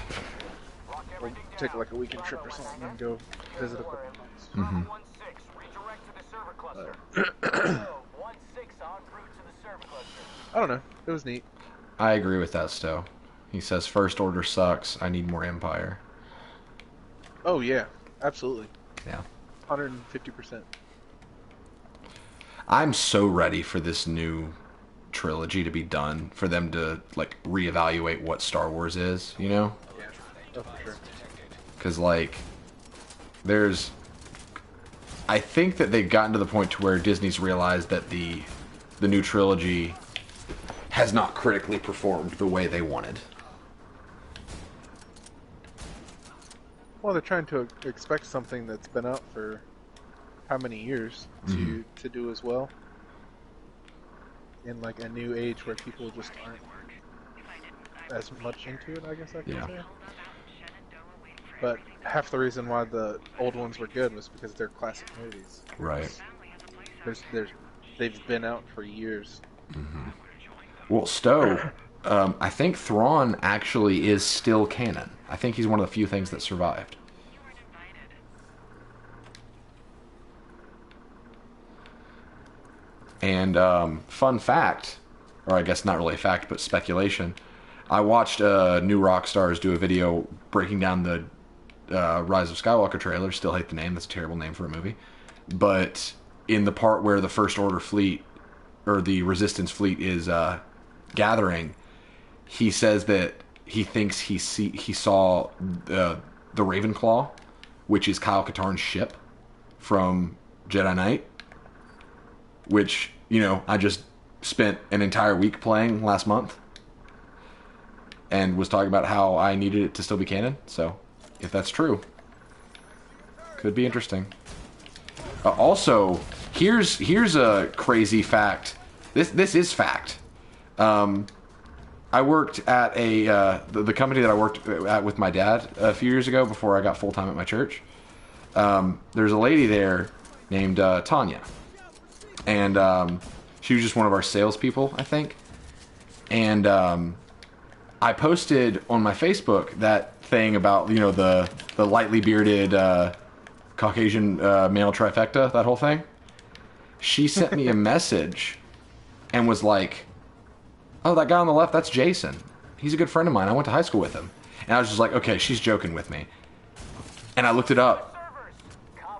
we'll take like a weekend trip or something and go visit a couple places. Mm-hmm. 16, redirect to the server cluster. 16 en route to the server cluster. I don't know. It was neat. I agree with that, Stowe. He says First Order sucks. I need more Empire. Oh yeah, absolutely. Yeah. 150%. I'm so ready for this new trilogy to be done, for them to like reevaluate what Star Wars is, you know? Yeah. Oh, for sure. Because like, I think that they've gotten to the point to where Disney's realized that the new trilogy has not critically performed the way they wanted. Well, they're trying to expect something that's been out for how many years to do as well in like a new age where people just aren't as much into it, I guess I can say. But half the reason why the old ones were good was because they're classic movies. Right. They've been out for years. Well, Stowe, I think Thrawn actually is still canon. I think he's one of the few things that survived. And fun fact, or I guess not really a fact, but speculation, I watched New Rockstars do a video breaking down the Rise of Skywalker trailer. Still hate the name. That's a terrible name for a movie. But in the part where the First Order fleet, or the Resistance fleet, is gathering, he says that he thinks he saw the Ravenclaw, which is Kyle Katarn's ship from Jedi Knight, which, you know, I just spent an entire week playing last month and was talking about how I needed it to still be canon. So if that's true, could be interesting. Also, here's a crazy fact. This is fact. I worked at the company that I worked at with my dad a few years ago before I got full time at my church. There's a lady there named Tanya, and she was just one of our salespeople, I think. And I posted on my Facebook that thing about, you know, the lightly bearded Caucasian male trifecta, that whole thing. She sent me a message and was like, "Oh, that guy on the left, that's Jason. He's a good friend of mine. I went to high school with him." And I was just like, okay, she's joking with me. And I looked it up.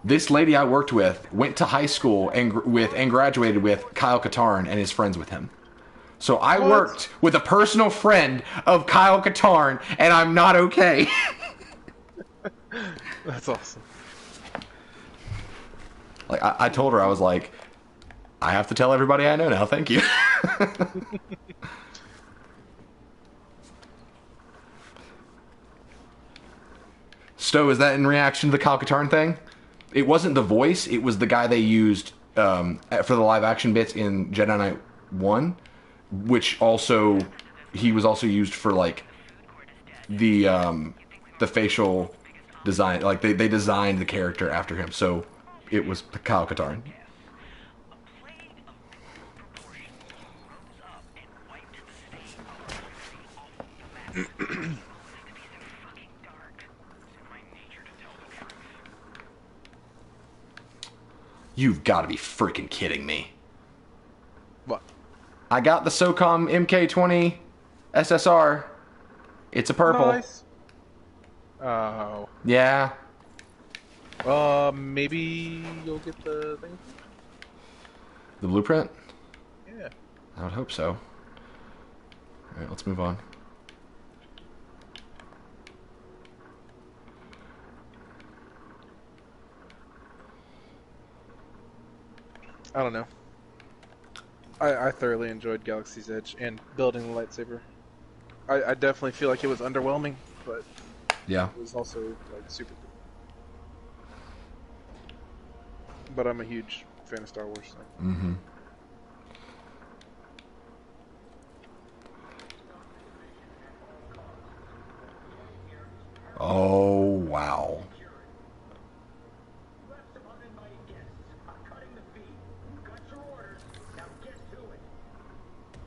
This lady I worked with went to high school and graduated with Kyle Katarn and is friends with him. So I worked with a personal friend of Kyle Katarn, and I'm not okay. That's awesome. Like I told her, I was like, I have to tell everybody I know now. Thank you. Stowe, is that in reaction to the Kyle Katarn thing? It wasn't the voice. It was the guy they used for the live action bits in Jedi Knight 1, which also, he was also used for like the facial design. Like they designed the character after him. So it was Kyle Katarn. You've got to be freaking kidding me. What? I got the SOCOM MK20 SSR. It's a purple. Nice. Oh. Yeah. Maybe you'll get the thing. The blueprint? Yeah. I would hope so. Alright, let's move on. I don't know. I thoroughly enjoyed Galaxy's Edge and building the lightsaber. I definitely feel like it was underwhelming, but Yeah. it was also like super cool. But I'm a huge fan of Star Wars. So. Mm-hmm. Oh, wow.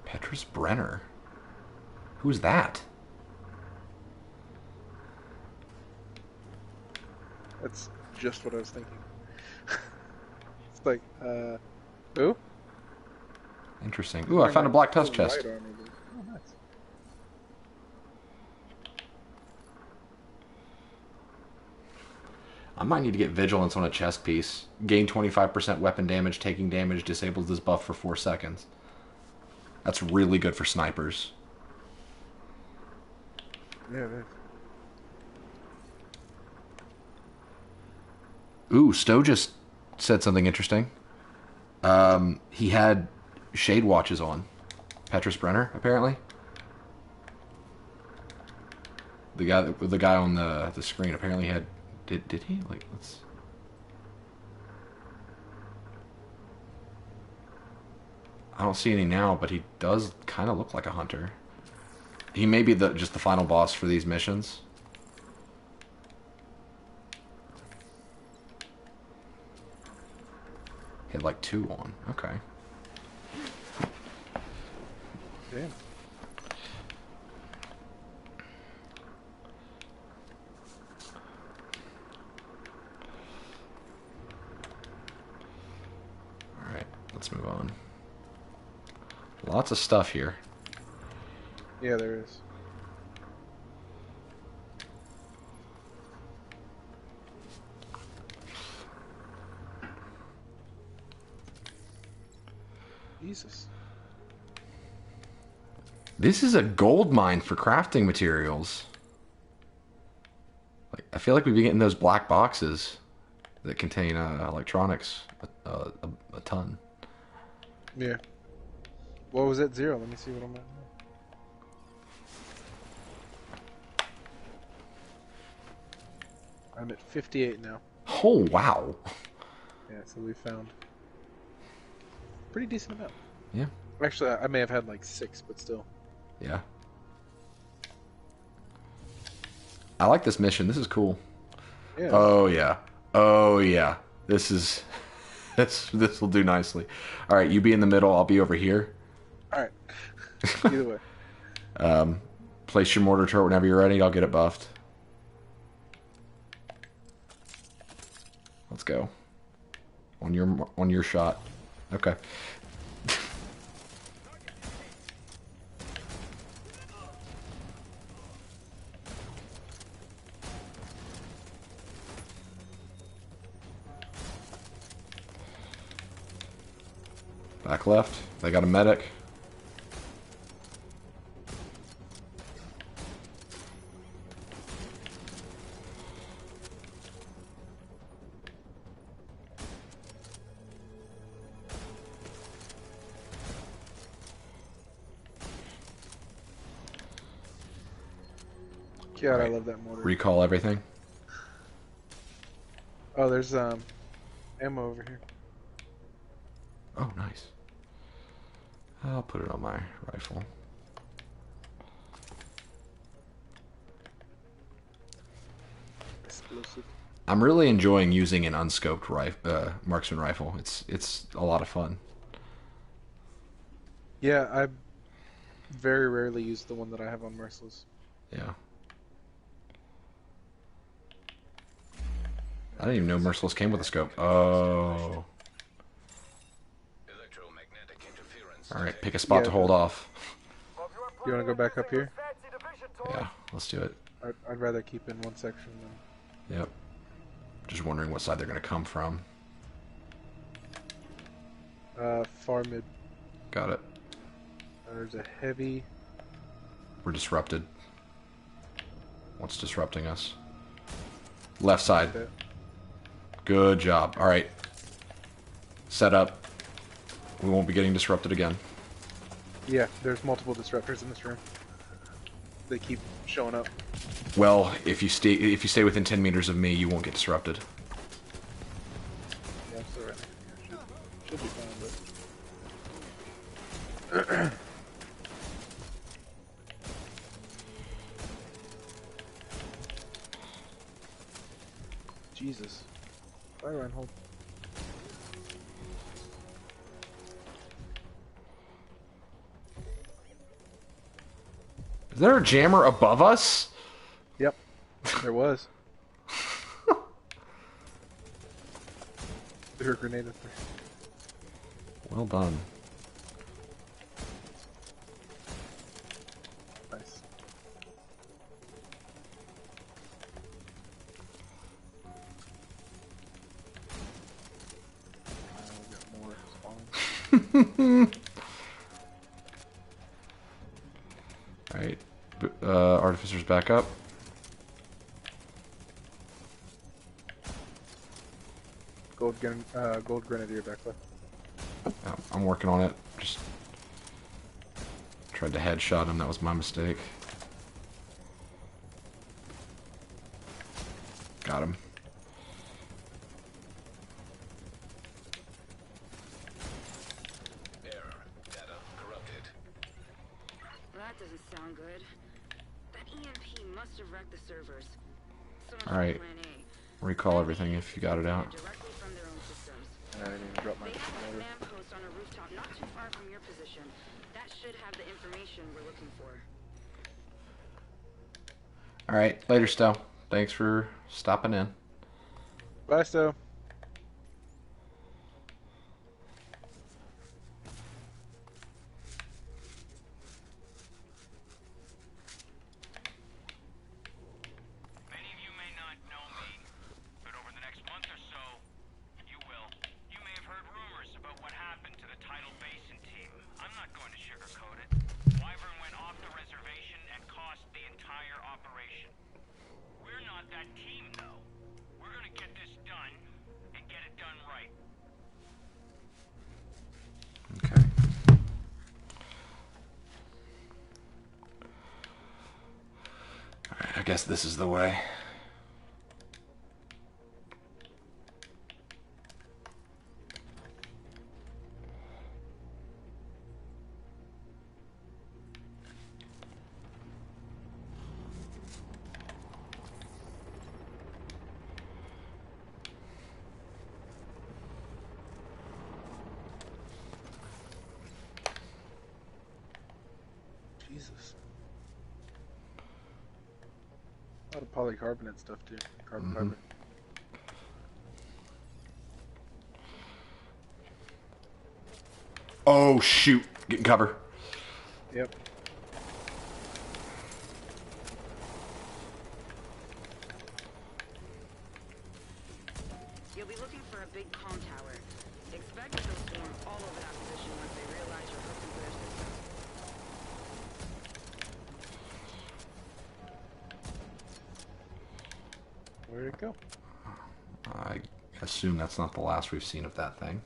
Petrus Brenner. Who's that? That's just what I was thinking. It's like, who? Interesting. Ooh, I found a black tusk His chest. right arm, I believe. Oh, nice. I might need to get Vigilance on a chest piece. Gain 25% weapon damage, taking damage, disables this buff for 4 seconds. That's really good for snipers. Yeah, it is. Ooh, Stowe just said something interesting. He had shade watches on. Petrus Brenner, apparently. The guy on the screen apparently had. Did he? Like, let's. I don't see any now, but he does kind of look like a hunter. He may be just the final boss for these missions. He had like 2 on. Okay. Damn. Alright, let's move on. Lots of stuff here. Yeah, there is. Jesus. This is a gold mine for crafting materials. Like, I feel like we'd be getting those black boxes that contain electronics a ton. Yeah. What was at 0? Let me see what I'm at now. I'm at 58 now. Oh, wow. Yeah, so we found pretty decent amount. Yeah. Actually, I may have had like 6, but still. Yeah. I like this mission. This is cool. Yeah. Oh, yeah. Oh, yeah. This is... this will do nicely. All right, you be in the middle. I'll be over here. All right. Either way. Place your mortar turret whenever you're ready. I'll get it buffed. Let's go. On your shot. Okay. Back left. They got a medic. God, I Right. love that mortar. Recall everything. Oh, there's ammo over here. Oh, nice. I'll put it on my rifle. Explosive. I'm really enjoying using an unscoped marksman rifle. It's a lot of fun. Yeah, I very rarely use the one that I have on Merciless. Yeah. I didn't even know Merciless came with a scope. Oh. Alright, pick a spot Yeah, to hold off. You want to go back up here? Yeah, let's do it. I'd rather keep in one section than... Yep. Just wondering what side they're going to come from. Far mid. Got it. There's a heavy... We're disrupted. What's disrupting us? Left side. Good job. Alright. Set up. We won't be getting disrupted again. Yeah, there's multiple disruptors in this room. They keep showing up. Well, if you stay within 10 meters of me, you won't get disrupted. Yeah, I'm still right here. Should be fine, but... Jesus. Fire on hold. Is there a jammer above us? Yep, there was. Threw a grenade up there. Well done. Nice. We got more spawning. Alright. Artificer's back up. Gold grenadier back left. Yeah, I'm working on it. Just tried to headshot him. That was my mistake. Got him. That doesn't sound good. That EMP must have wrecked the servers. So much for Alright. Plan A. Recall everything if you got it out. Directly from their own systems. I didn't even drop my They have a grenade. command post on a rooftop not too far from your position. That should have the information we're looking for. Alright, later, Stowe. Thanks for stopping in. Bye, Stowe. Many of you may not know me, but over the next month or so, you will. You may have heard rumors about what happened to the Tidal Basin team. I'm not going to sugarcoat it. Wyvern went off the reservation and cost the entire operation. We're not that team, though. We're gonna get this done, and get it done right. Okay. Alright, I guess this is the way. Jesus. A lot of polycarbonate stuff too. Carbon fiber. Oh, shoot. Get in cover. Yep. You'll be looking for a big comm tower. Expect that they'll storm all over that position once they realize you're hooked into their system. Where'd it go? I assume that's not the last we've seen of that thing.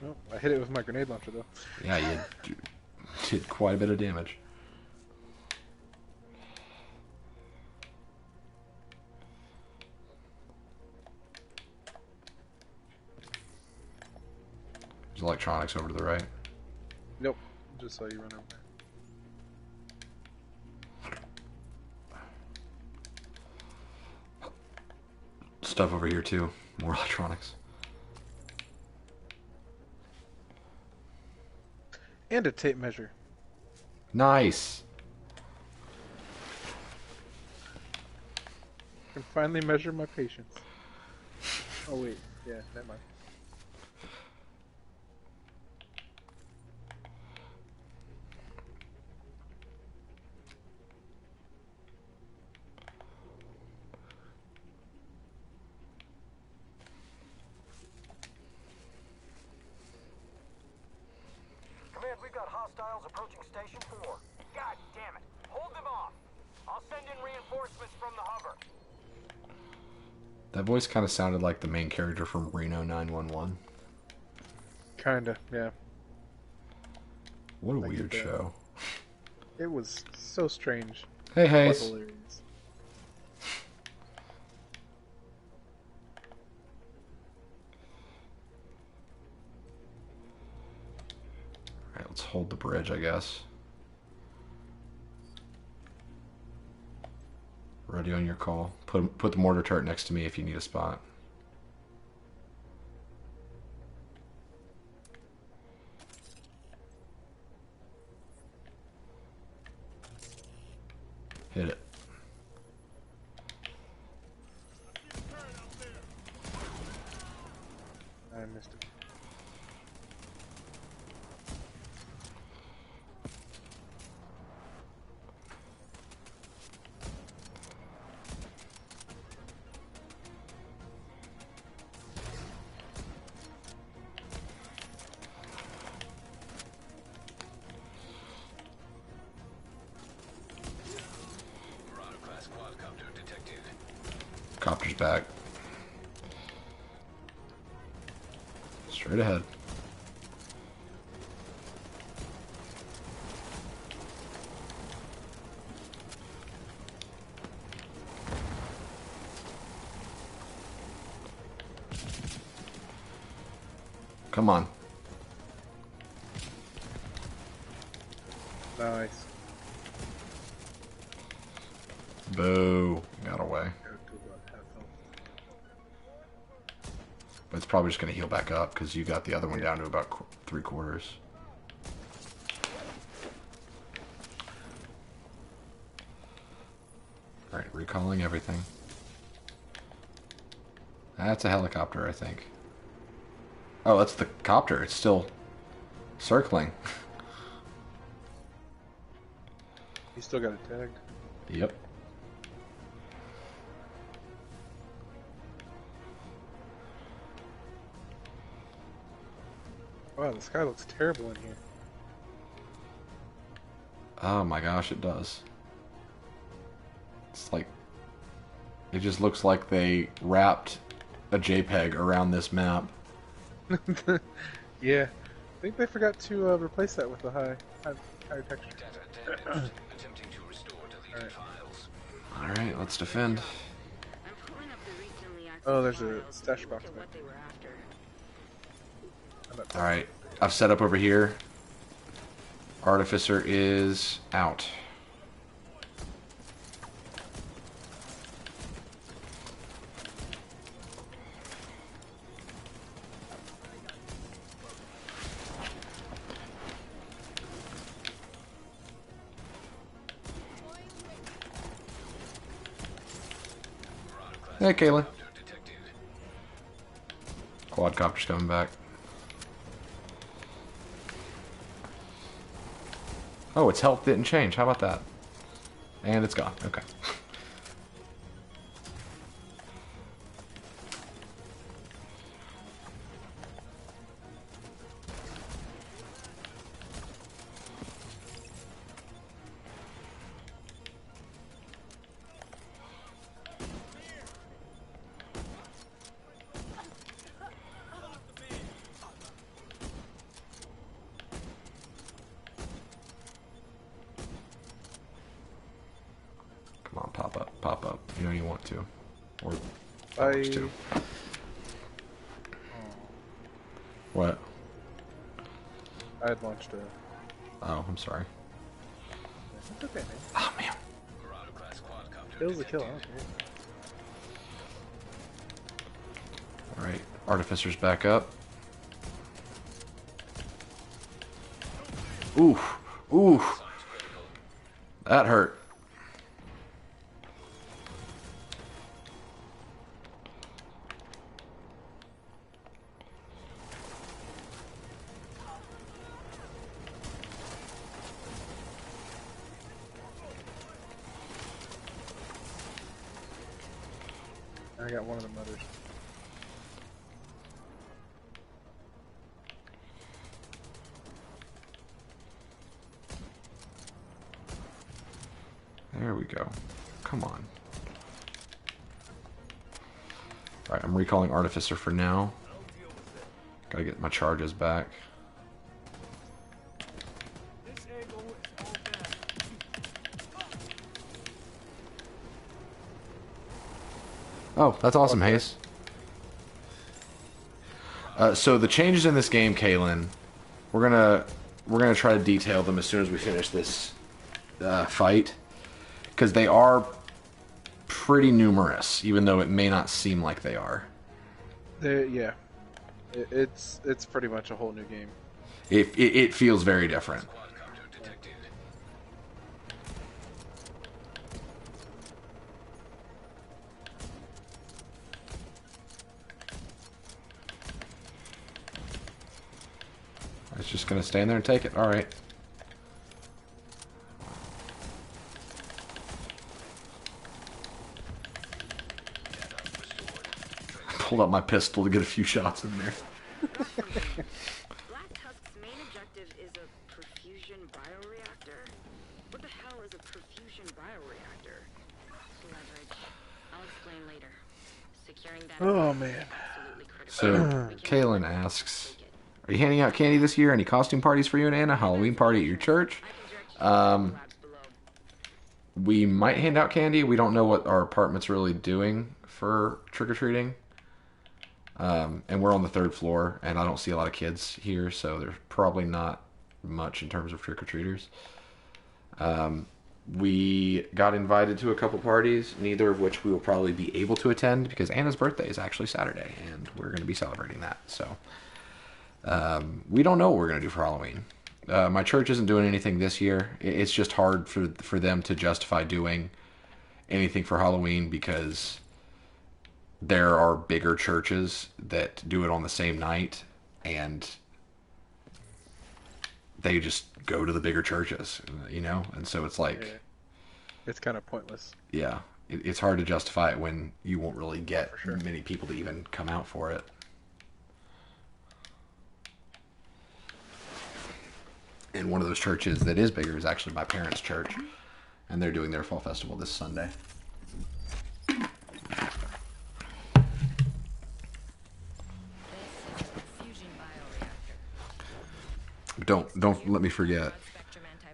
No, I hit it with my grenade launcher though. Yeah, you did quite a bit of damage. There's electronics over to the right. Nope. Just saw you run over there. Stuff over here too. More electronics. And a tape measure. Nice. I can finally measure my patience. Oh wait, yeah, never mind. Command, we've got hostiles approaching Station 4. God damn it. Hold them off. I'll send in reinforcements from the hover. That voice kind of sounded like the main character from Reno 911. Kinda, yeah. What a I get weird that. show. It was so strange, Hey, but Hayes. hilarious. Alright, let's hold the bridge, I guess. Ready on your call. Put the mortar turret next to me if you need a spot. Hit it. I missed it. Copter's back. Straight ahead. Come on. Nice. Boo. Got away. But it's probably just going to heal back up because you got the other one down to about 3/4. Alright, recalling everything. That's a helicopter, I think. Oh, that's the copter. It's still circling. You still got it tagged. Yep. Wow, the sky looks terrible in here. Oh my gosh, it does. It's like... It just looks like they wrapped a JPEG around this map. Yeah, I think they forgot to replace that with a high texture. Alright, let's defend. I'm pulling up the recently accessed Oh, there's a files stash box to there. what they were after. Alright, I've set up over here. Artificer is out. Hey, Kayla. Quadcopter's coming back. Oh, its health didn't change. How about that? And it's gone. Okay. Come on, pop up, pop up. You know you want to. Or that works too. What? I had launched a... Oh, I'm sorry. It's okay, man. Oh, man. Kill's a kill, I don't care. Alright, Artificer's back up. Oof. Oof. That hurt. I got one of the mothers. There we go. Come on. Alright, I'm recalling Artificer for now. Gotta get my charges back. Oh, that's awesome, Hayes. So the changes in this game, Kaylin, we're gonna try to detail them as soon as we finish this fight, because they are pretty numerous, even though it may not seem like they are. Yeah, it's pretty much a whole new game. It feels very different. I was just gonna stand there and take it. All right. Pulled out my pistol to get a few shots in there. Black Tusk's main objective is a perfusion bioreactor. What the hell is a perfusion bioreactor? Leverage. I'll explain later. Securing that. Oh man. Absolutely critical. So, Kaylin asks, are you handing out candy this year? Any costume parties for you and Anna? Halloween party at your church? We might hand out candy. We don't know what our apartment's really doing for trick-or-treating. And we're on the 3rd floor, and I don't see a lot of kids here, so there's probably not much in terms of trick-or-treaters. We got invited to a couple parties, neither of which we will probably be able to attend, because Anna's birthday is actually Saturday, and we're going to be celebrating that. So we don't know what we're going to do for Halloween. My church isn't doing anything this year. It's just hard for them to justify doing anything for Halloween, because there are bigger churches that do it on the same night, and they just go to the bigger churches, you know? And so it's like... Yeah. It's kind of pointless. Yeah. It's hard to justify it when you won't really get many people to even come out for it. And one of those churches that is bigger is actually my parents' church, and they're doing their fall festival this Sunday. Don't let me forget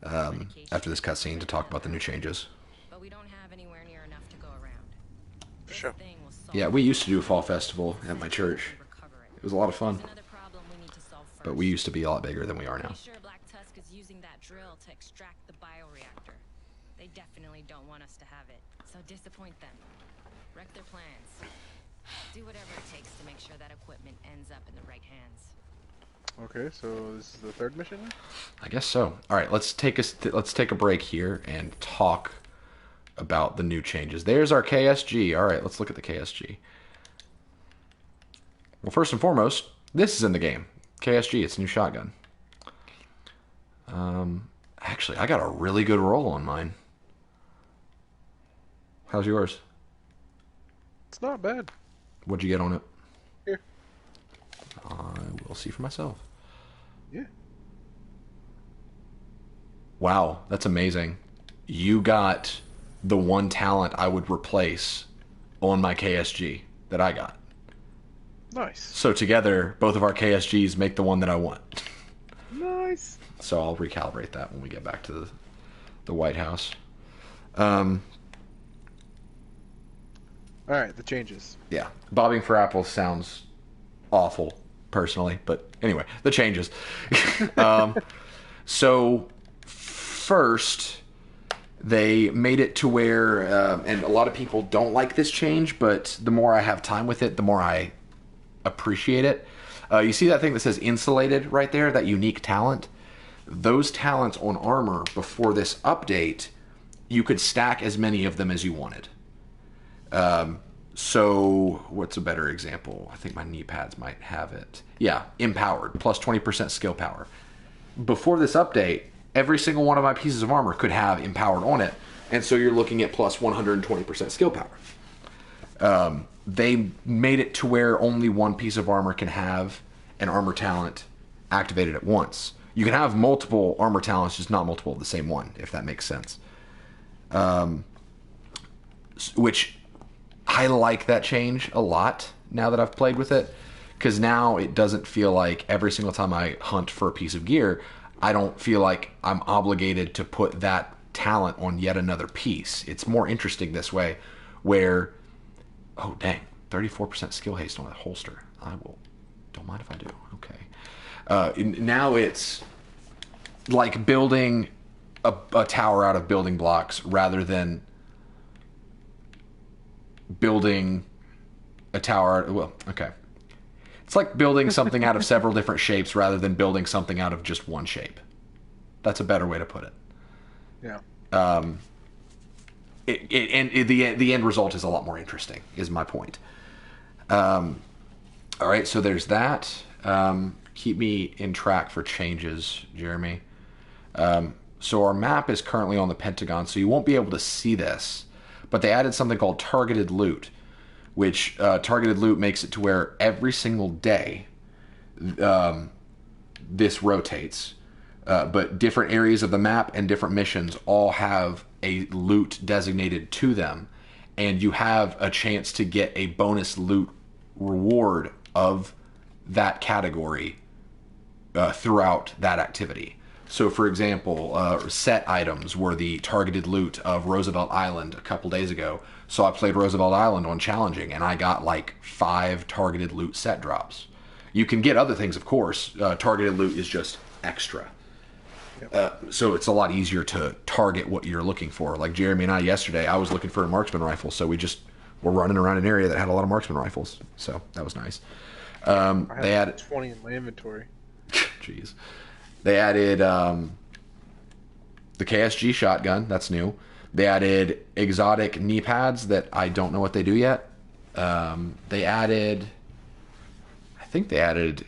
after this cutscene to talk about the new changes. But we don't have anywhere near enough to go around. For sure. Yeah, we used to do a fall festival at my church. It was a lot of fun, but we used to be a lot bigger than we are now. Sure, Black Tusk is using that drill to extract the bioreactor. They definitely don't want us to have it, so disappoint them. Wreck their plans. Do whatever it takes to make sure that equipment ends up in the right hands. Okay, so this is the 3rd mission? I guess so. All right, let's take a break here and talk about the new changes. There's our KSG. All right, let's look at the KSG. Well, first and foremost, this is in the game. KSG, it's a new shotgun. Actually, I got a really good roll on mine. How's yours? It's not bad. What'd you get on it? Here. I will see for myself. Yeah. Wow, that's amazing. You got the one talent I would replace on my KSG that I got. Nice. So together, both of our KSGs make the one that I want. Nice. So I'll recalibrate that when we get back to the White House. Alright, the changes. Yeah, bobbing for apples sounds awful, personally. But anyway, the changes. So first, they made it to where, and a lot of people don't like this change, but the more I have time with it, the more I appreciate it. You see that thing that says insulated right there, that unique talent? Those talents on armor before this update, you could stack as many of them as you wanted. So what's a better example? I think my knee pads might have it. Yeah, empowered, plus 20% skill power. Before this update, every single one of my pieces of armor could have empowered on it, and so you're looking at plus 120% skill power. They made it to where only one piece of armor can have an armor talent activated at once. You can have multiple armor talents, just not multiple of the same one, if that makes sense. Which I like that change a lot now that I've played with it, because now it doesn't feel like every single time I hunt for a piece of gear, I don't feel like I'm obligated to put that talent on yet another piece. It's more interesting this way, where, oh dang, 34% skill haste on a holster. I will, don't mind if I do. Okay. Now it's like building a tower out of building blocks rather than building a tower. Well, okay. It's like building something out of several different shapes rather than building something out of just one shape. That's a better way to put it. Yeah. The end result is a lot more interesting, is my point. All right, so there's that. Keep me in track for changes, Jeremy. So our map is currently on the Pentagon, so you won't be able to see this. But they added something called targeted loot, which targeted loot makes it to where every single day this rotates. But different areas of the map and different missions all have a loot designated to them. And you have a chance to get a bonus loot reward of that category throughout that activity. So, for example, set items were the targeted loot of Roosevelt Island a couple days ago. So I played Roosevelt Island on challenging, and I got like 5 targeted loot set drops. You can get other things, of course. Targeted loot is just extra. So it's a lot easier to target what you're looking for. Like Jeremy and I yesterday, I was looking for a marksman rifle, so we just were running around an area that had a lot of marksman rifles. So that was nice. They added 20 in my inventory. Jeez. They added the KSG shotgun. That's new. They added exotic knee pads that I don't know what they do yet. They added... I think they added...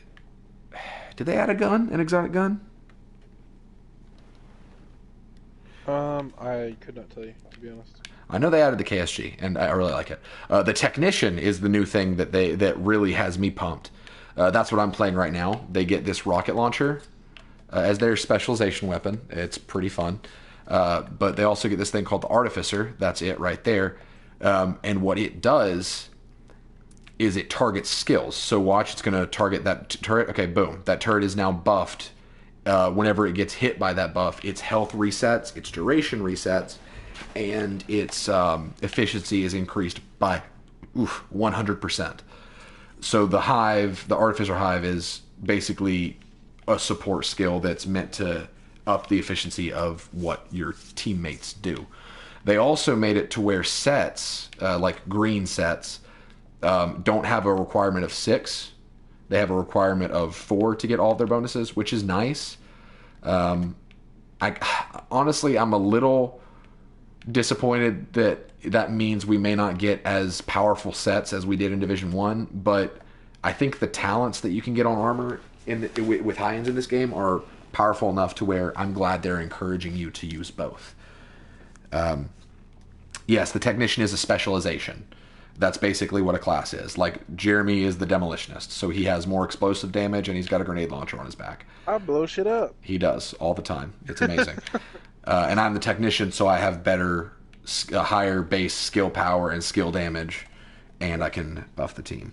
Did they add a gun? An exotic gun? I could not tell you, to be honest. I know they added the KSG, and I really like it. The Technician is the new thing that really has me pumped. That's what I'm playing right now. They get this rocket launcher as their specialization weapon. It's pretty fun. But they also get this thing called the Artificer. That's it right there. And what it does is it targets skills. So watch, it's going to target that turret. Okay, boom. That turret is now buffed. Whenever it gets hit by that buff, its health resets, its duration resets, and its efficiency is increased by 100%. So the Artificer Hive is basically a support skill that's meant to up the efficiency of what your teammates do. They also made it to where sets, like green sets, don't have a requirement of 6. They have a requirement of 4 to get all of their bonuses, which is nice. Honestly, I'm a little disappointed that means we may not get as powerful sets as we did in Division 1, but I think the talents that you can get on armor with high-ends in this game are powerful enough to where I'm glad they're encouraging you to use both. Yes, the Technician is a specialization. That's basically what a class is. Like, Jeremy is the Demolitionist, so he has more explosive damage, and he's got a grenade launcher on his back. I blow shit up. He does, all the time. It's amazing. And I'm the Technician, so I have higher base skill power and skill damage, and I can buff the team.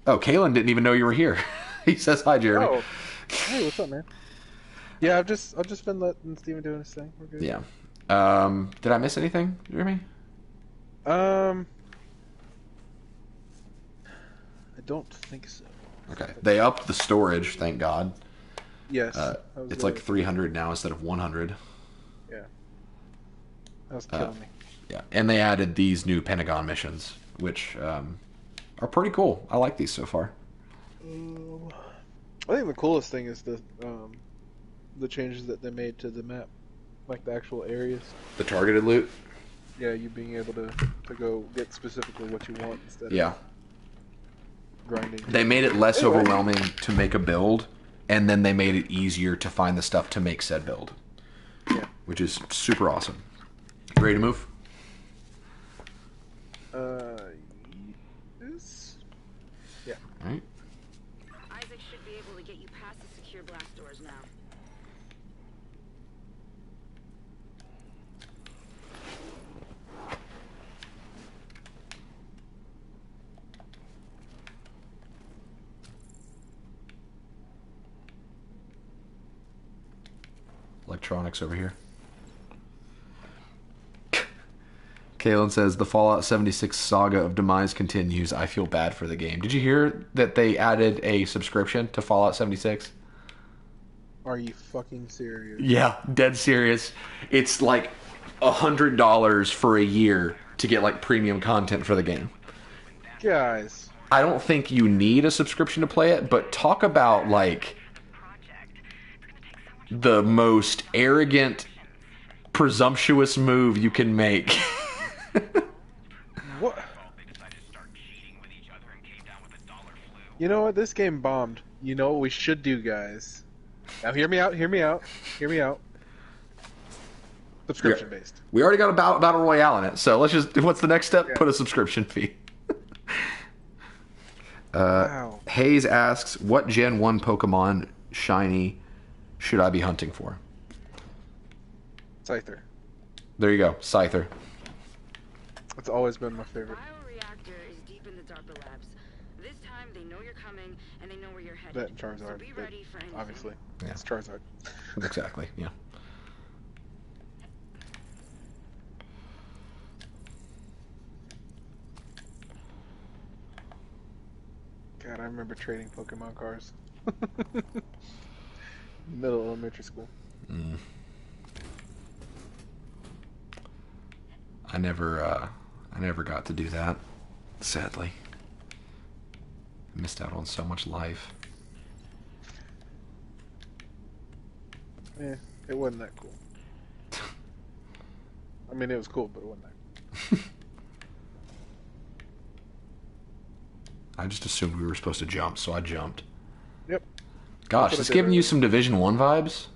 Oh, Kalen didn't even know you were here. He says hi, Jeremy. Oh, hey, what's up, man? Yeah, I've just been letting Stephen do his thing. We're good. Yeah. Did I miss anything, Jeremy? I don't think so. Okay. They upped the storage, thank God. Yes. It's like 300 now instead of 100. Yeah. That was killing me. Yeah. And they added these new Pentagon missions, which are pretty cool. I like these so far. I think the coolest thing is the changes that they made to the map, like the actual areas. The targeted loot? Yeah, you being able to go get specifically what you want instead of grinding. They made it less overwhelming to make a build, and then they made it easier to find the stuff to make said build. Yeah. Which is super awesome. Ready to move? Yes. Yeah. All right. Isaac should be able to get you past the secure blast doors now. electronics over here. Kalen says, the Fallout 76 saga of demise continues. I feel bad for the game. Did you hear that they added a subscription to Fallout 76? Are you fucking serious? Yeah, dead serious. It's like $100 for a year to get like premium content for the game. Guys. I don't think you need a subscription to play it, but talk about like the most arrogant, presumptuous move you can make. What? You know what? This game bombed. You know what we should do, guys? Now hear me out, hear me out, hear me out. Subscription based. We already got a battle royale in it, so let's just, what's the next step? Yeah. Put a subscription fee. Wow. Hayes asks, what Gen 1 Pokemon shiny should I be hunting for? Scyther. There you go, Scyther. It's always been my favorite. Bioreactor is deep in the DARPA labs. This time they know you're coming and they know where you're headed. That and Charizard. So be ready for anything. Obviously. Yeah. It's Charizard. Exactly, yeah. God, I remember trading Pokemon cards. Middle elementary school. I never got to do that, sadly. I missed out on so much life. Eh, it wasn't that cool. I mean, it was cool, but it wasn't that cool. I just assumed we were supposed to jump, so I jumped. Yep. Gosh, That's what it's I did giving you earlier. some Division 1 vibes?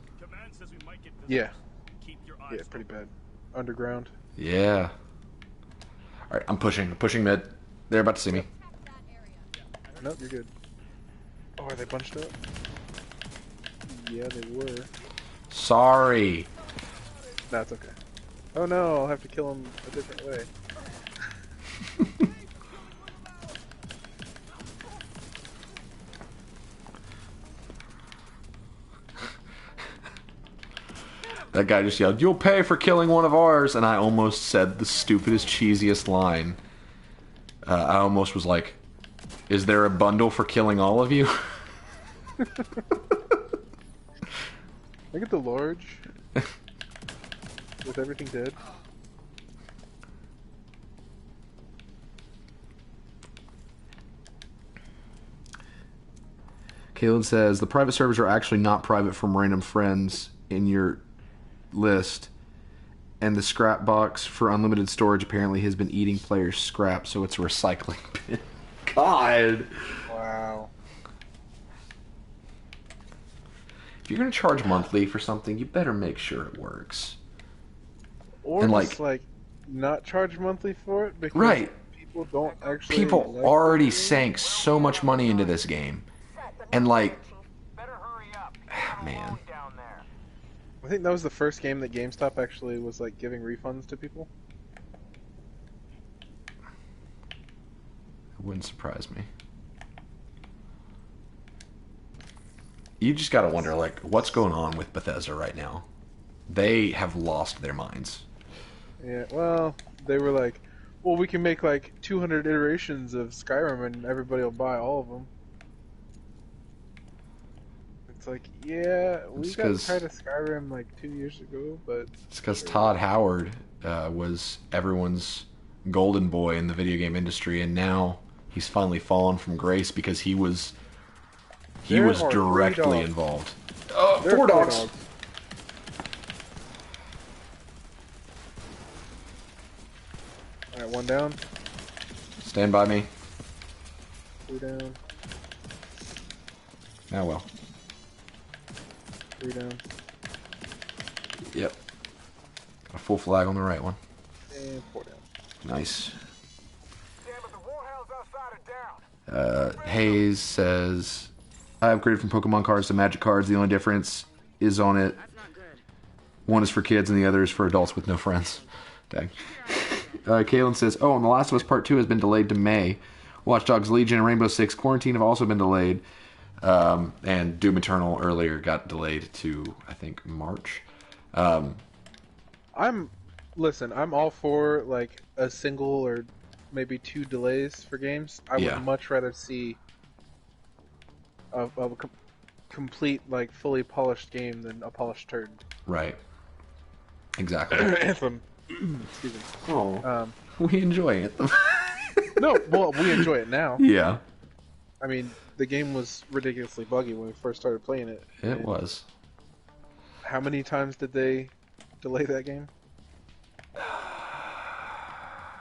Yeah. Yeah, pretty bad. Underground. Yeah. Alright, I'm pushing mid. They're about to see me. Nope, you're good. Oh, are they bunched up? Yeah, they were. Sorry. That's okay. Oh no, I'll have to kill them a different way. That guy just yelled, "You'll pay for killing one of ours," and I almost said the stupidest, cheesiest line. I almost was like, "Is there a bundle for killing all of you?" Look at the large. With everything dead. Kalen says, the private servers are actually not private from random friends in your list, and the scrap box for unlimited storage apparently has been eating players' scrap, so it's a recycling bin. God! Wow. If you're going to charge monthly for something, you better make sure it works. Or And, just like not charge monthly for it because Right. people don't actually. People like already the game. sank so much money into this game. And like, Better hurry up. man. Down there. I think that was the first game that GameStop actually was like giving refunds to people. It wouldn't surprise me. You just gotta wonder, like, what's going on with Bethesda right now? They have lost their minds. Yeah, well, they were like, well, we can make like 200 iterations of Skyrim and everybody will buy all of them. It's like, yeah, we It's got 'cause- tired of Skyrim like 2 years ago, but It's because Todd Howard was everyone's golden boy in the video game industry, and now he's finally fallen from grace because he was There are 3 directly dogs. involved. There are 4 dogs. Alright, 1 down, Stand by me. 2 down, Oh well. 3 down, Yep. Got a full flag on the right one. and 4 down. Nice. Damn it, the warhound's outside of down. Hayes says, I upgraded from Pokemon cards to Magic cards. The only difference is on it. That's not good. One is for kids and the other is for adults with no friends. Dang. Kalen says, oh, and The Last of Us Part 2 has been delayed to May. Watch Dogs Legion and Rainbow Six Quarantine have also been delayed. And Doom Eternal earlier got delayed to, I think, March. Listen, I'm all for like a single or maybe 2 delays for games. I would Yeah. much rather see a complete, like, fully polished game than a polished turd. Right. Exactly. Anthem. Excuse me. Oh, we enjoy it. No, well, we enjoy it now. Yeah, I mean, the game was ridiculously buggy when we first started playing it. it and was. How many times did they delay that game?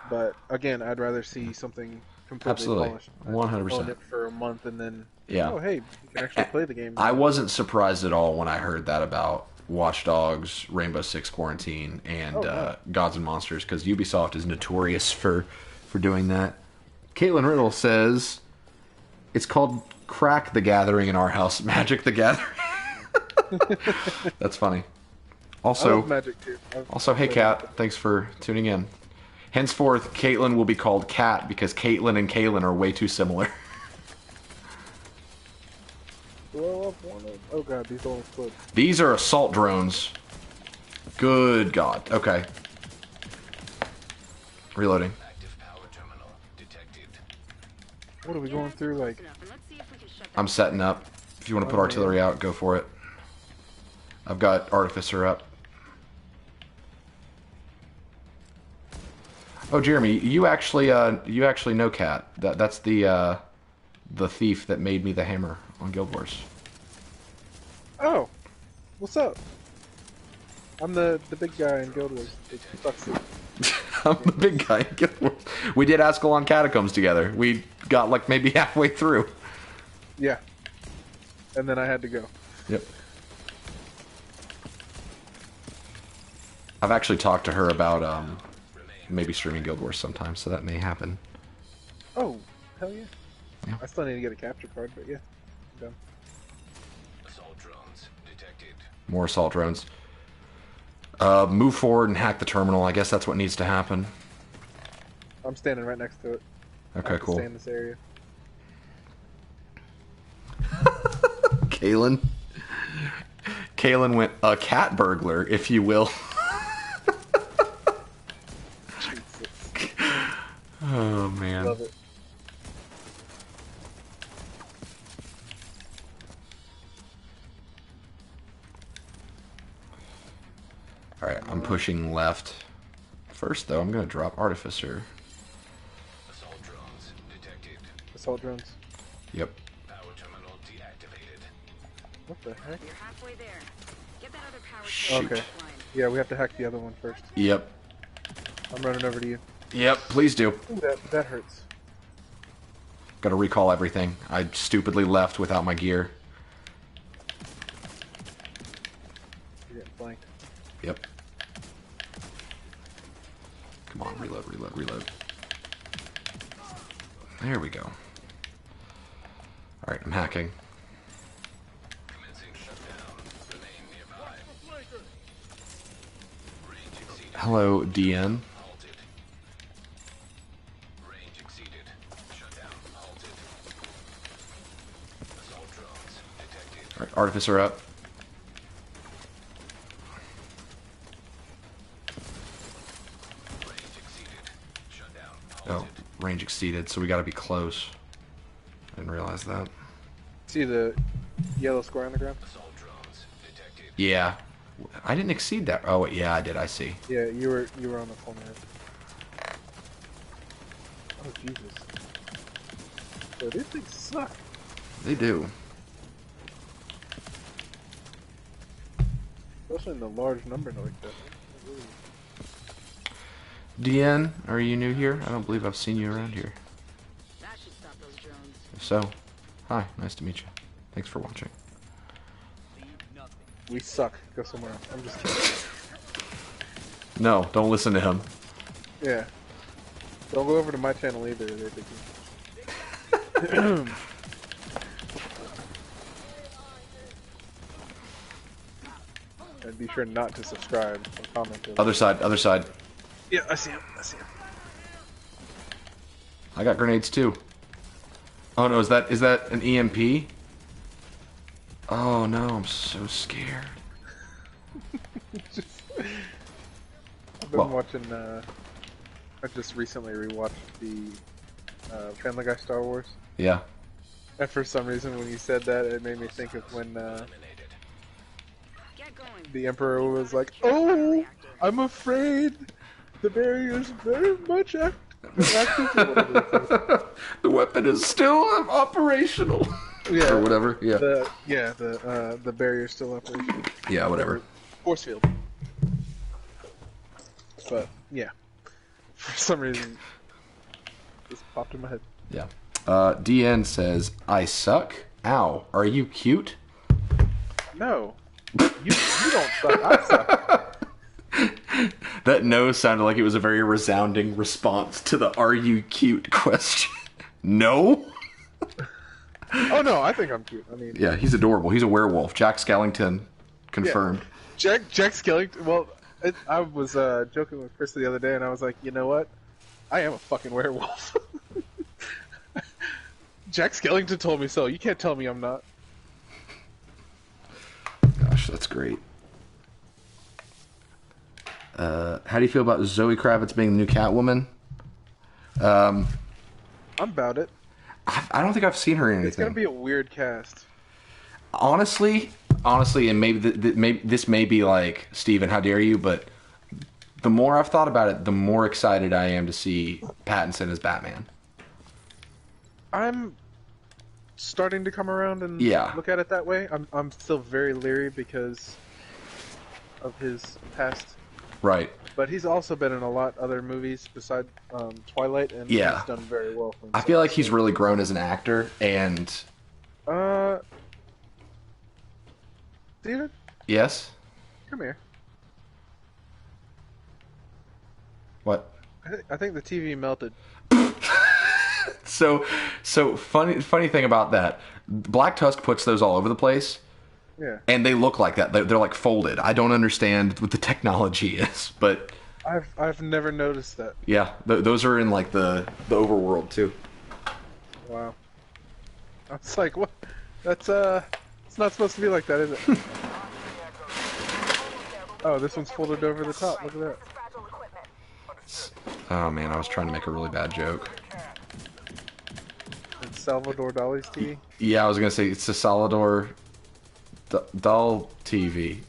But again, I'd rather see something completely Absolutely. polished. 100%. Own it for a month and then, Yeah. oh hey, you can actually play the game. I wasn't surprised at all when I heard that about Watch Dogs, Rainbow Six Quarantine, and Gods and Monsters, because Ubisoft is notorious for doing that. Caitlin Riddle says it's called Crack the Gathering in our house, Magic the Gathering. That's funny. I Also, love Magic too. hey Kat, thanks for tuning in. Henceforth, Caitlin will be called Kat because Caitlin and Kaylin are way too similar. Blow up one of... Oh god, these all explode. These are assault drones. Good God. Okay. Reloading. What are we going through? Like, I'm setting up. If you want to put artillery out, go for it. I've got Artificer up. Oh, Jeremy, you actually know Kat. That's the thief that made me the hammer on Guild Wars. oh, what's up? I'm the big guy in Guild Wars. It sucks. I'm the big guy in Guild Wars. We did Ascalon Catacombs together. We got like maybe halfway through. Yeah. And then I had to go. Yep. I've actually talked to her about maybe streaming Guild Wars sometime, so that may happen. Oh, hell yeah. Yeah. I still need to get a capture card, but yeah. I'm done. Assault drones detected. More assault drones. Move forward and hack the terminal. I guess that's what needs to happen. I'm standing right next to it. I Okay, have to cool. stay in this area. Kaylin. Kaylin went a cat burglar, if you will. Jesus. Oh, man. Love it. Alright, I'm pushing left. First, though, I'm going to drop Artificer. Assault drones detected. Assault drones. Yep. Power terminal deactivated. What the heck? You're halfway there. Get that other power Shoot. Okay. line. Yeah, we have to hack the other one first. Yep. I'm running over to you. Yep, please do. Ooh, that hurts. Gotta recall everything. I stupidly left without my gear. You're getting flanked. Yep. Come on, reload, reload, reload. There we go. Alright, I'm hacking. Commencing shutdown. Remain nearby. Range exceeded. Hello, DN. Halted. Range exceeded. Shutdown halted. Assault drones detected. Alright, Artificer up. Range exceeded. Shutdown Oh, halted. range exceeded, so we gotta be close. I didn't realize that. See the yellow square on the ground? Assault drones detected. Yeah. I didn't exceed that. Oh, yeah, I did. I see. Yeah, you were on the corner. Oh Jesus. So these things suck. They do. Especially in the large number like that. DN, are you new here? I don't believe I've seen you around here. That should stop those drones. If so, hi, nice to meet you. Thanks for watching. We suck. Go somewhere else. I'm just kidding. No, don't listen to him. Yeah. Don't go over to my channel either. They think you... And be sure not to subscribe or comment. Other side, other side. Yeah, I see him. I see him. I got grenades too. Oh no, is that an EMP? Oh no, I'm so scared. I've been Well- watching. I just recently rewatched the Family Guy Star Wars, Yeah. and for some reason, when you said that, it made me think of when Get going. the Emperor was like, "Oh, I'm afraid the barrier is very much active." Or whatever it says. The weapon is still operational. Yeah, Or whatever. Yeah. The barrier's still operational. Yeah, whatever. Force field. But yeah, for some reason, this popped in my head. Yeah. DN says, I suck. Ow. Are you cute? No, you don't suck. I suck. That no sounded like it was a very resounding response to the "Are you cute?" question. No? Oh no, I think I'm cute. I mean, Yeah, he's adorable. He's a werewolf. Jack Skellington confirmed. Jack Skellington. Well, I was joking with Chris the other day, and I was like, you know what? I am a fucking werewolf. Jack Skellington told me so. You can't tell me I'm not. Gosh, that's great. How do you feel about Zoe Kravitz being the new Catwoman? I'm about it. I don't think I've seen her in anything. It's gonna be a weird cast. Honestly, and maybe this may be like, Steven, how dare you? But the more I've thought about it, the more excited I am to see Pattinson as Batman. I'm starting to come around and Yeah. look at it that way. I'm still very leery because of his past, Right. but he's also been in a lot other movies besides Twilight, and Yeah. he's done very well for I himself. feel like he's really grown as an actor, and Steven, yes. come here. What? I think the TV melted. So funny thing about that, Black Tusk puts those all over the place, Yeah, and they look like that. They're like folded. I don't understand what the technology is, but I've never noticed that. yeah, those are in like the overworld too. Wow. I was like, what? That's it's not supposed to be like that, is it? Oh, this one's folded over the top. Look at that. Oh man, I was trying to make a really bad joke. It's Salvador Dali's TV. Yeah, I was gonna say it's a Salvador Dal TV.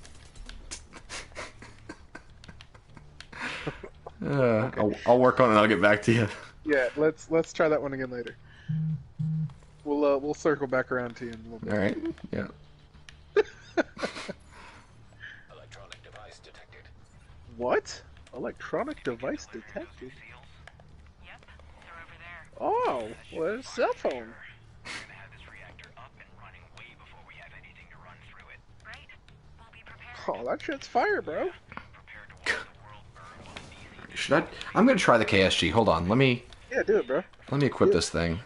I'll work on it. And I'll get back to you. Yeah, let's try that one again later. We'll circle back around to you in a little bit. All right. Yeah. Electronic device detected. What? Electronic device detected? Yep, they're over there. Oh, well, it's a cell phone. We're gonna have this reactor up and running way before we have anything to run through it. Right? We'll be prepared. Oh, that shit's fire, bro. Prepared to watch the world burn while it's easy. Should I? I'm gonna try the KSG. Hold on. Let me Yeah, do it, bro. equip this thing.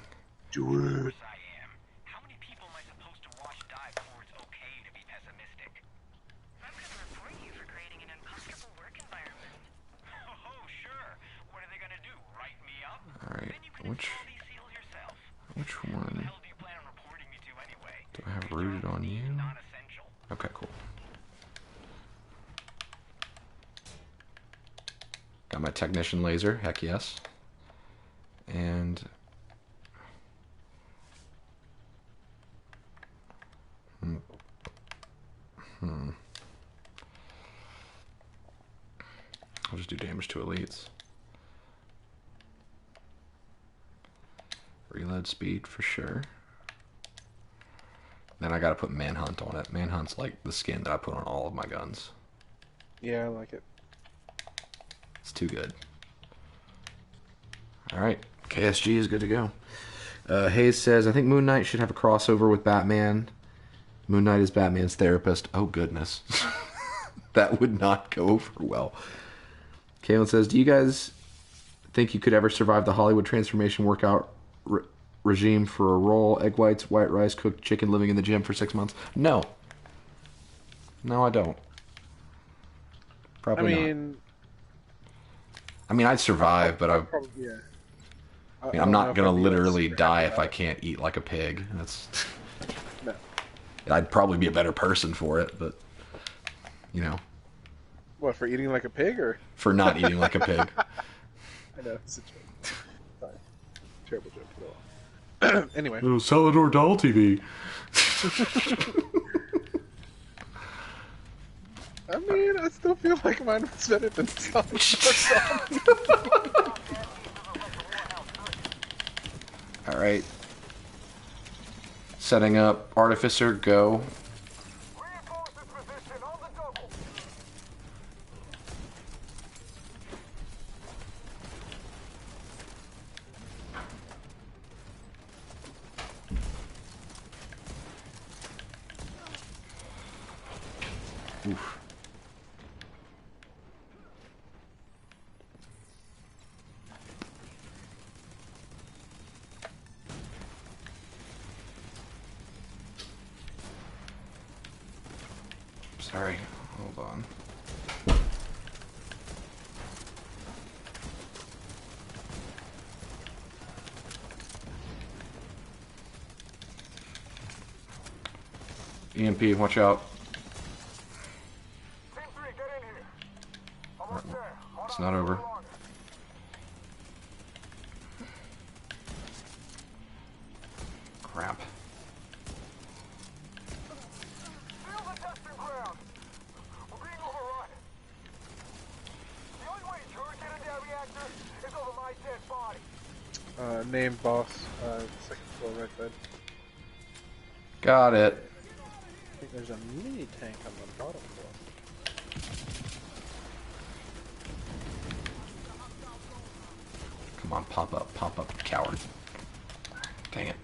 Do it. I am. How many people am I supposed to watch die before it's okay to be pessimistic? I'm gonna report you for creating an uncomfortable work environment. Oh, sure. What are they gonna do? Write me up? All right. Then you can install these seals yourself. Which Who the one hell do you plan on reporting me to anyway? do I have rooted on you? Non-essential. Okay, cool. Got my technician laser. Heck yes. And I'll just do damage to elites. Reload speed for sure. Then I gotta put Manhunt on it. Manhunt's like the skin that I put on all of my guns. Yeah, I like it. It's too good. Alright, KSG is good to go. Hayes says, I think Moon Knight should have a crossover with Batman. Moon Knight is Batman's therapist. Oh, goodness. That would not go over well. Kalen says, do you guys think you could ever survive the Hollywood transformation workout regime for a roll, egg whites, white rice, cooked chicken, living in the gym for 6 months? No. No, I don't. Probably not. I mean, I'd survive, but Probably, yeah. I mean, I'm not gonna literally die if I can't eat like a pig. That's. No. I'd probably be a better person for it, but you know. What, for eating like a pig, or? For not eating like a pig. I know, it's a joke. Sorry. Terrible joke to go on. Anyway. Oh, Salvador Dal TV. I mean, I still feel like mine was better than some. Alright. Setting up Artificer, go. Oof. Sorry, hold on. EMP, watch out. It's not over. Crap. Name boss, second floor right bed. Got it. I think there's a mini tank on the bottom floor. Come on, pop up, coward. Dang it.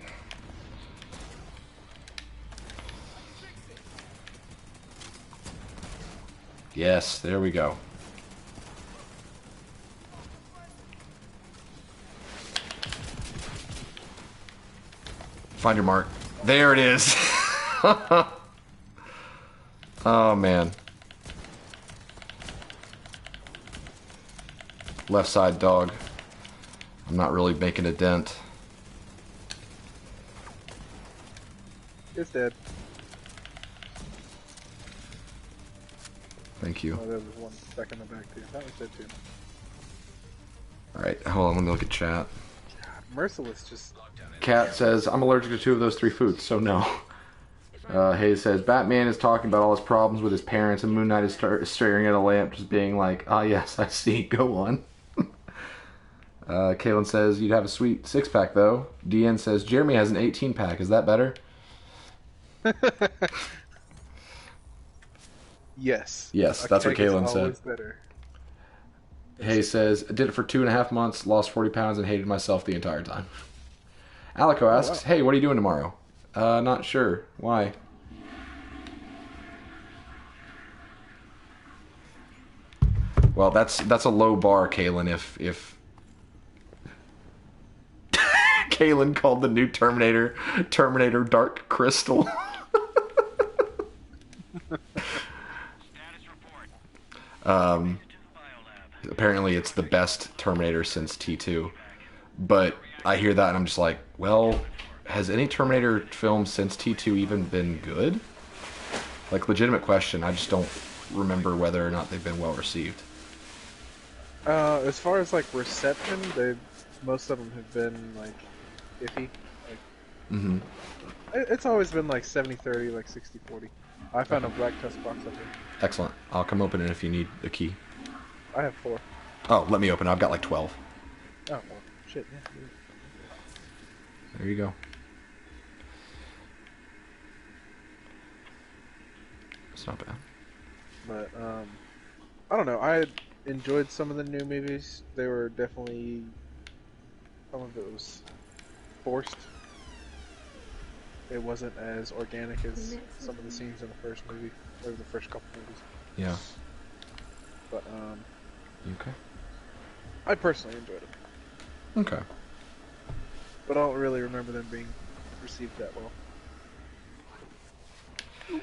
Yes, there we go. Find your mark. There it is. Oh, man. Left side dog. I'm not really making a dent. It's dead. Thank you. Oh, there was one back in the back too. That was dead too. Alright, hold on, let me look at chat. Merciless just... Cat says, I'm allergic to 2 of those 3 foods, so no. Hayes says, Batman is talking about all his problems with his parents, and Moon Knight is staring at a lamp, just being like, ah, yes, I see, go on. Kaylin says, you'd have a sweet 6-pack, though. DN says, Jeremy has an 18-pack, is that better? Yes. Yes, that's what Kaylin said. Better. Hayes says, I did it for 2.5 months, lost 40 pounds, and hated myself the entire time. Alico asks, hey, what are you doing tomorrow? Not sure. Why? Well, that's a low bar, Kaylin, if Kaylin called the new Terminator Dark Crystal. Apparently it's the best Terminator since T2. But I hear that and I'm just like, well, has any Terminator film since T2 even been good? Like, legitimate question. I just don't remember whether or not they've been well received. As far as, like, reception, most of them have been, like, iffy. Like, It's always been, like, 70-30, like, 60-40. I found a black tusk box up here. Excellent. I'll come open it if you need a key. I have 4. Oh, let me open it. I've got like 12. Oh, well, shit, yeah. There you go. It's not bad. But, I don't know. I enjoyed some of the new movies. They were definitely... Some of it was forced. It wasn't as organic as some of the scenes in the first movie, or the first couple movies. Yeah. But, You okay? I personally enjoyed it. Okay. But I don't really remember them being received that well.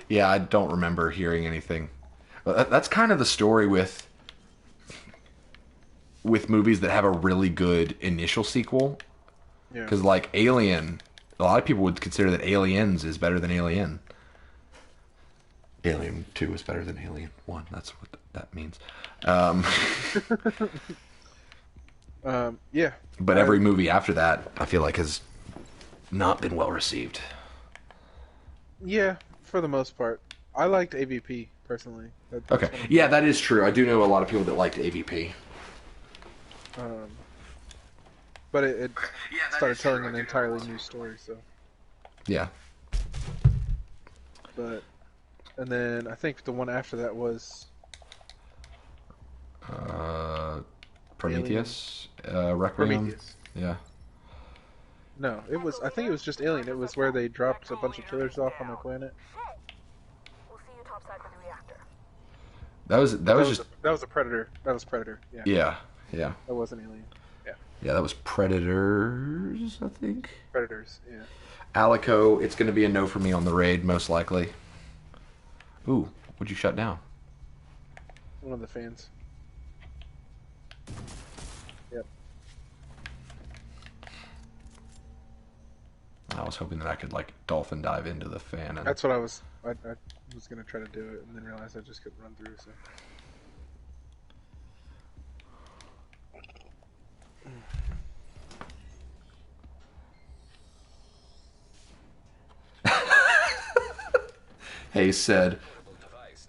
Yeah, I don't remember hearing anything. That's kind of the story with movies that have a really good initial sequel. Yeah. Because, like, Alien, a lot of people would consider that Aliens is better than Alien. Alien 2 is better than Alien 1. That's what that means. Yeah. But every movie after that, I feel like, has not been well received. Yeah, for the most part. I liked AVP, personally. That's Okay. one of Yeah, that is true. I do know a lot of people that liked AVP. But it started telling an entirely new story, so. Yeah. But, and then I think the one after that was Prometheus? Requiem? Prometheus. Yeah. No, it was. I think it was just Alien. It was where they dropped a bunch of killers off on the planet. We'll see you topside with the reactor. That was a Predator. That was Predator. Yeah. Yeah. Yeah. That wasn't Alien. Yeah. Yeah, that was Predators, I think. Predators. Yeah. Alico, it's going to be a no for me on the raid, most likely. Ooh, what'd you shut down? One of the fans. Yep. I was hoping that I could, like, dolphin dive into the fan. And... That's what I was gonna try to do it, and then realized I just couldn't run through. So. Hayes said,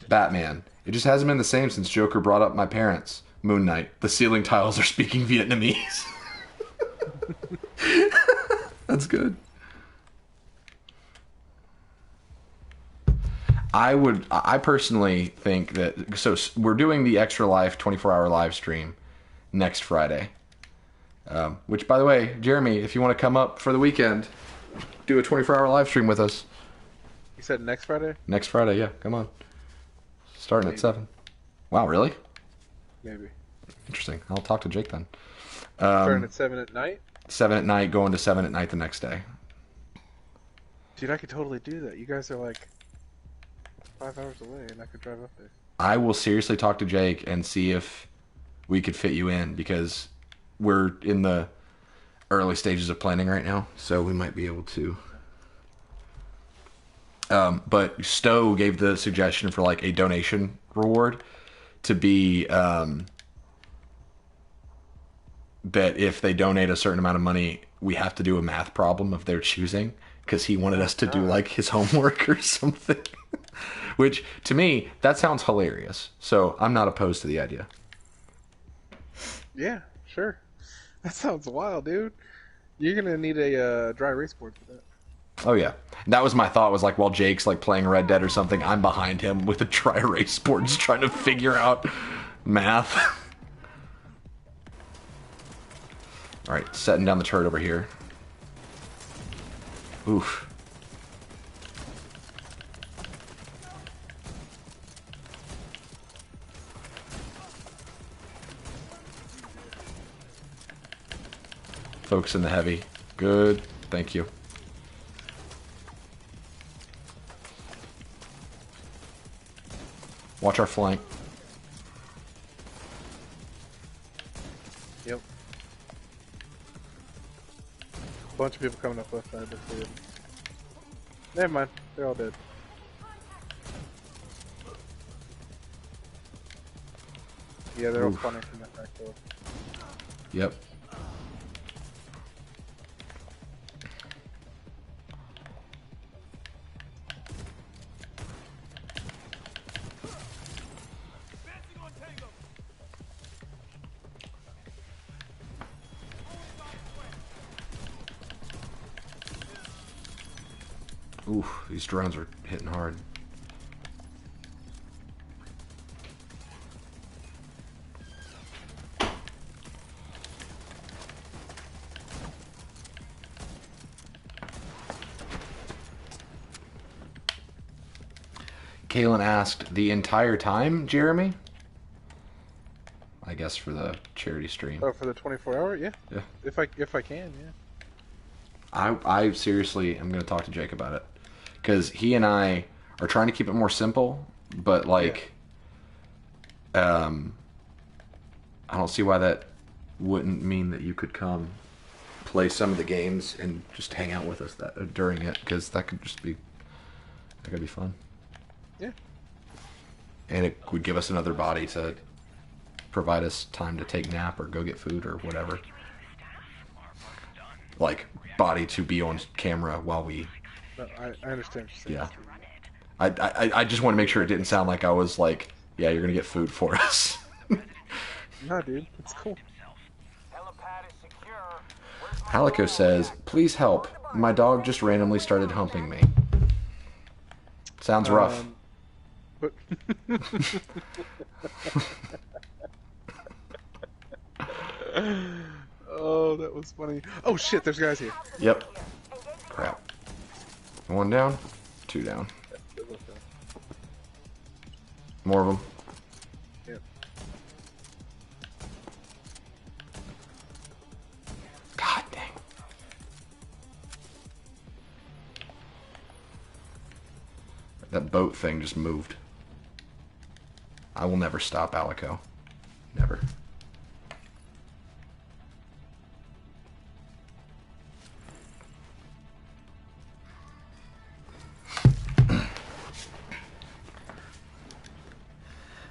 Batman. It just hasn't been the same since Joker brought up my parents. Moon Knight. The ceiling tiles are speaking Vietnamese. That's good. I personally think that, so we're doing the Extra Life 24-hour live stream next Friday. Which, by the way, Jeremy, if you want to come up for the weekend, do a 24-hour live stream with us. You said next Friday? Next Friday, yeah. Come on. Starting at 7. Wow, really? Maybe. Interesting. I'll talk to Jake then. Starting at 7 at night? 7 at night, going to 7 at night the next day. Dude, I could totally do that. You guys are like 5 hours away, and I could drive up there. I will seriously talk to Jake and see if we could fit you in, because we're in the early stages of planning right now, so we might be able to. But Stowe gave the suggestion for like a donation reward to be that if they donate a certain amount of money, we have to do a math problem of their choosing, because he wanted us to do like his homework or something. Which, to me, that sounds hilarious. So I'm not opposed to the idea. Yeah, sure. That sounds wild, dude. You're gonna need a dry erase board for that. Oh yeah, that was my thought. Was like, while Jake's like playing Red Dead or something, I'm behind him with a dry erase board, just trying to figure out math. All right, setting down the turret over here. Oof. Focus in the heavy. Good. Thank you. Watch our flank. Yep. Bunch of people coming up left side. That's weird. Never mind. They're all dead. Yeah, they're all spawning from that back door. Yep. Oof, these drones are hitting hard. Kalen asked, the entire time, Jeremy? I guess for the charity stream. Oh, for the 24-hour? Yeah. Yeah. If I can, yeah. I seriously am going to talk to Jake about it, because he and I are trying to keep it more simple, but like, I don't see why that wouldn't mean that you could come play some of the games and just hang out with us during it, because that could be fun. Yeah. and it would give us another body to provide us time to take nap or go get food or whatever. Like, body to be on camera while we... No, I understand what you're saying. Yeah. I just want to make sure it didn't sound like I was like, yeah, you're going to get food for us. No, dude, it's cool. Halico says, please help. My dog just randomly started humping me. Sounds rough. But oh, that was funny. Oh shit, there's guys here. Yep. Crap. 1 down, 2 down. More of them. Yep. God dang. That boat thing just moved. I will never stop, Alico. Never.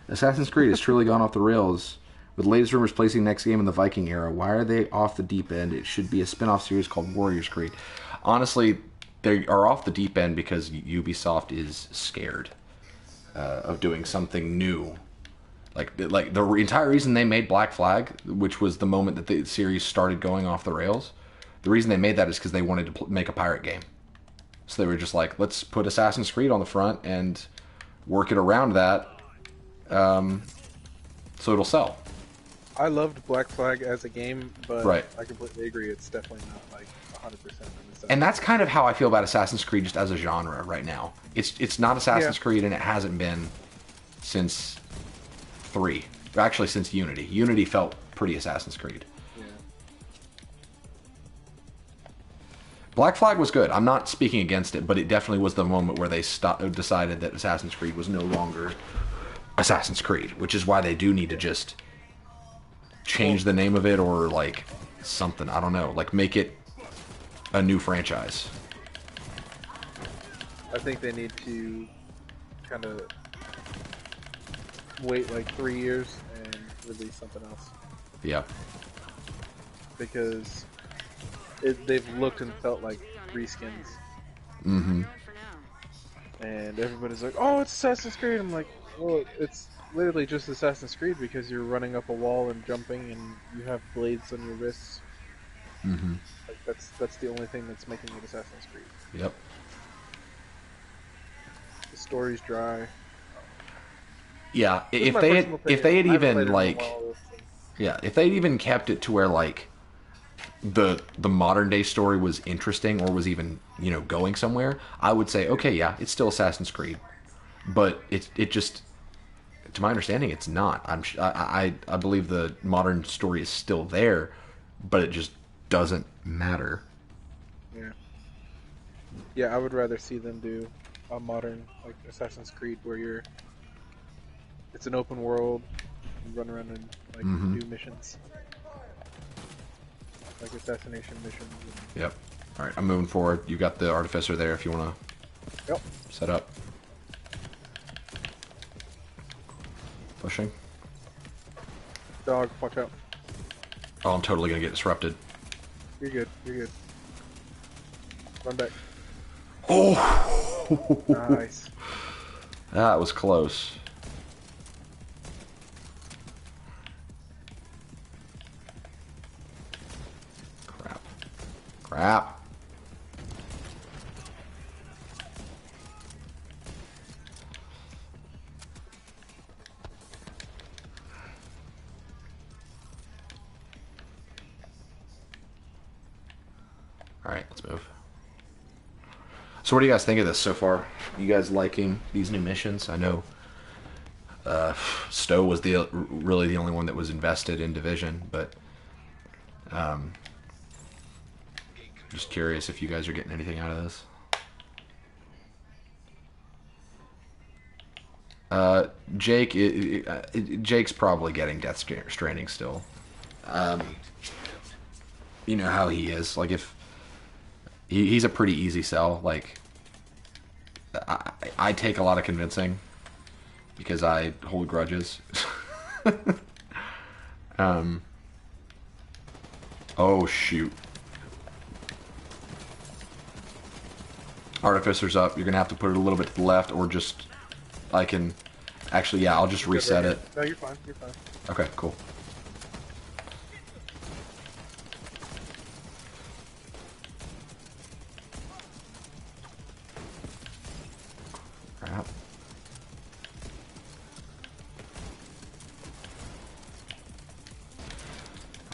Assassin's Creed has truly gone off the rails, with latest rumors placing next game in the Viking era. Why are they off the deep end? It should be a spin-off series called Warriors Creed. Honestly, they are off the deep end because Ubisoft is scared of doing something new. Like the entire reason they made Black Flag, which was the moment that the series started going off the rails, the reason they made that is because they wanted to make a pirate game. So they were just like, let's put Assassin's Creed on the front and work it around that, so it'll sell. I loved Black Flag as a game, but Right. I completely agree. It's definitely not like 100%. And that's kind of how I feel about Assassin's Creed just as a genre right now. It's not Assassin's Creed, and it hasn't been since 3. Actually, since Unity. Unity felt pretty Assassin's Creed. Yeah. Black Flag was good. I'm not speaking against it, but it definitely was the moment where they decided that Assassin's Creed was no longer Assassin's Creed, which is why they do need to just change the name of it or like something. I don't know. Like make it a new franchise. I think they need to kind of wait like 3 years and release something else. Yeah. Because they've looked and felt like reskins. Mm-hmm. And everybody's like, oh, it's Assassin's Creed. I'm like, well, it's literally just Assassin's Creed because you're running up a wall and jumping and you have blades on your wrists. Mm-hmm. Like that's the only thing that's making it Assassin's Creed. Yep. The story's dry. Yeah, This is if my they personal had, if they had opinion. I haven't even played it in a like, while. yeah, if they'd even kept it to where like the modern day story was interesting or was even, you know, going somewhere, I would say, okay, yeah, it's still Assassin's Creed, but it just, to my understanding, it's not. I believe the modern story is still there, but it just doesn't matter. Yeah. Yeah, I would rather see them do a modern like Assassin's Creed where it's an open world, you run around and like do missions. Like assassination missions. Yep. All right, I'm moving forward. You got the artificer there if you want to Yep. set up. Pushing. Dog, watch out. Oh, I'm totally going to get disrupted. You're good. You're good. Run back. Oh! Nice. That was close. Crap. Crap. Alright, let's move. So what do you guys think of this so far? You guys liking these new missions? I know Stowe was really the only one that was invested in Division, but just curious if you guys are getting anything out of this. Jake's probably getting Death Stranding still. You know how he is. Like if he's a pretty easy sell. Like I take a lot of convincing, because I hold grudges. Oh shoot. Artificer's up. You're gonna have to put it a little bit to the left, or just I can actually, yeah, I'll just reset it. No, you're fine. You're fine. Okay, cool. Crap.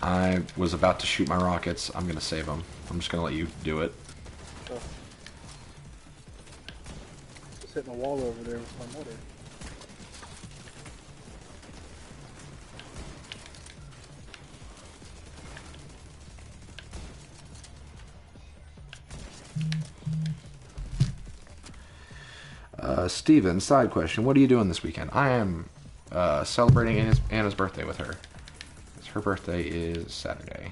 I was about to shoot my rockets. I'm gonna save them. I'm just gonna let you do it. So, just hitting a wall over there with my motor. Steven, side question. What are you doing this weekend? I am celebrating Anna's birthday with her. Her birthday is Saturday.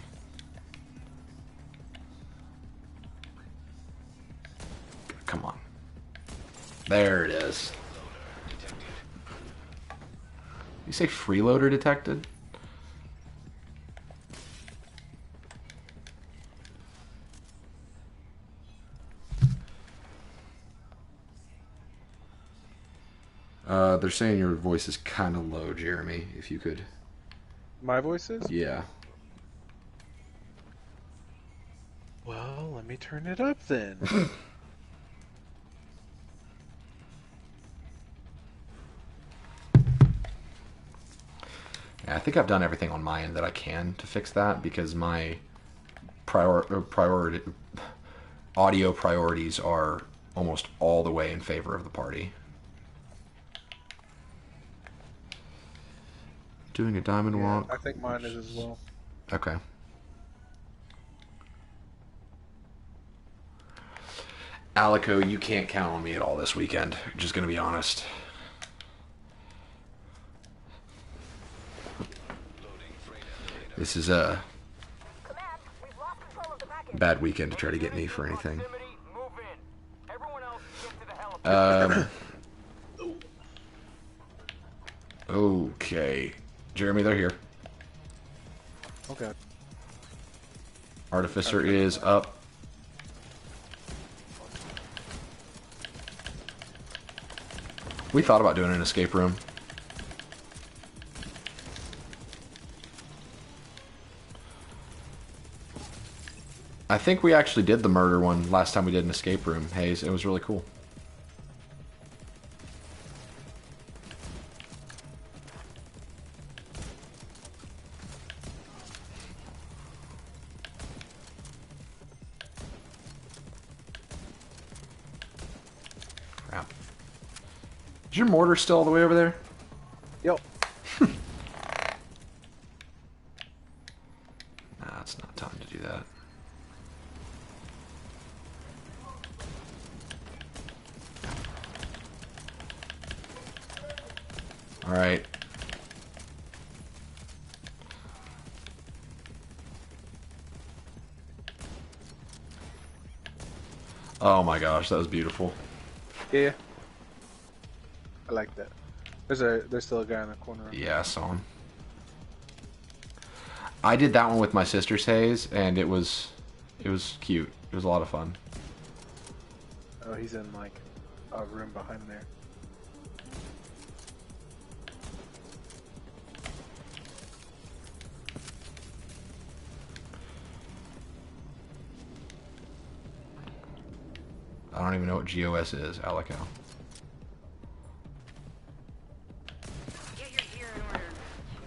Come on. There it is. You say freeloader detected? They're saying your voice is kind of low, Jeremy, if you could. My voice is? Yeah. Well, let me turn it up then. Yeah, I think I've done everything on my end that I can to fix that, because my audio priorities are almost all the way in favor of the party. Doing a diamond walk. I think mine is as well. Okay. Alico, you can't count on me at all this weekend. Just gonna be honest. This is a bad weekend to try to get me for anything. Okay. Jeremy, they're here. Okay. Artificer is up. We thought about doing an escape room. I think we actually did the murder one last time we did an escape room, Hayes. It was really cool. Crap. Is your mortar still all the way over there? Yep. Nah, it's not time to do that. All right. Oh my gosh, that was beautiful. Yeah. I like that. There's still a guy in the corner. Yeah, I saw him. I did that one with my sister's Hayes, and it was cute. It was a lot of fun. Oh, he's in like a room behind there. I don't even know what GOS is, Alico. Get your gear in order.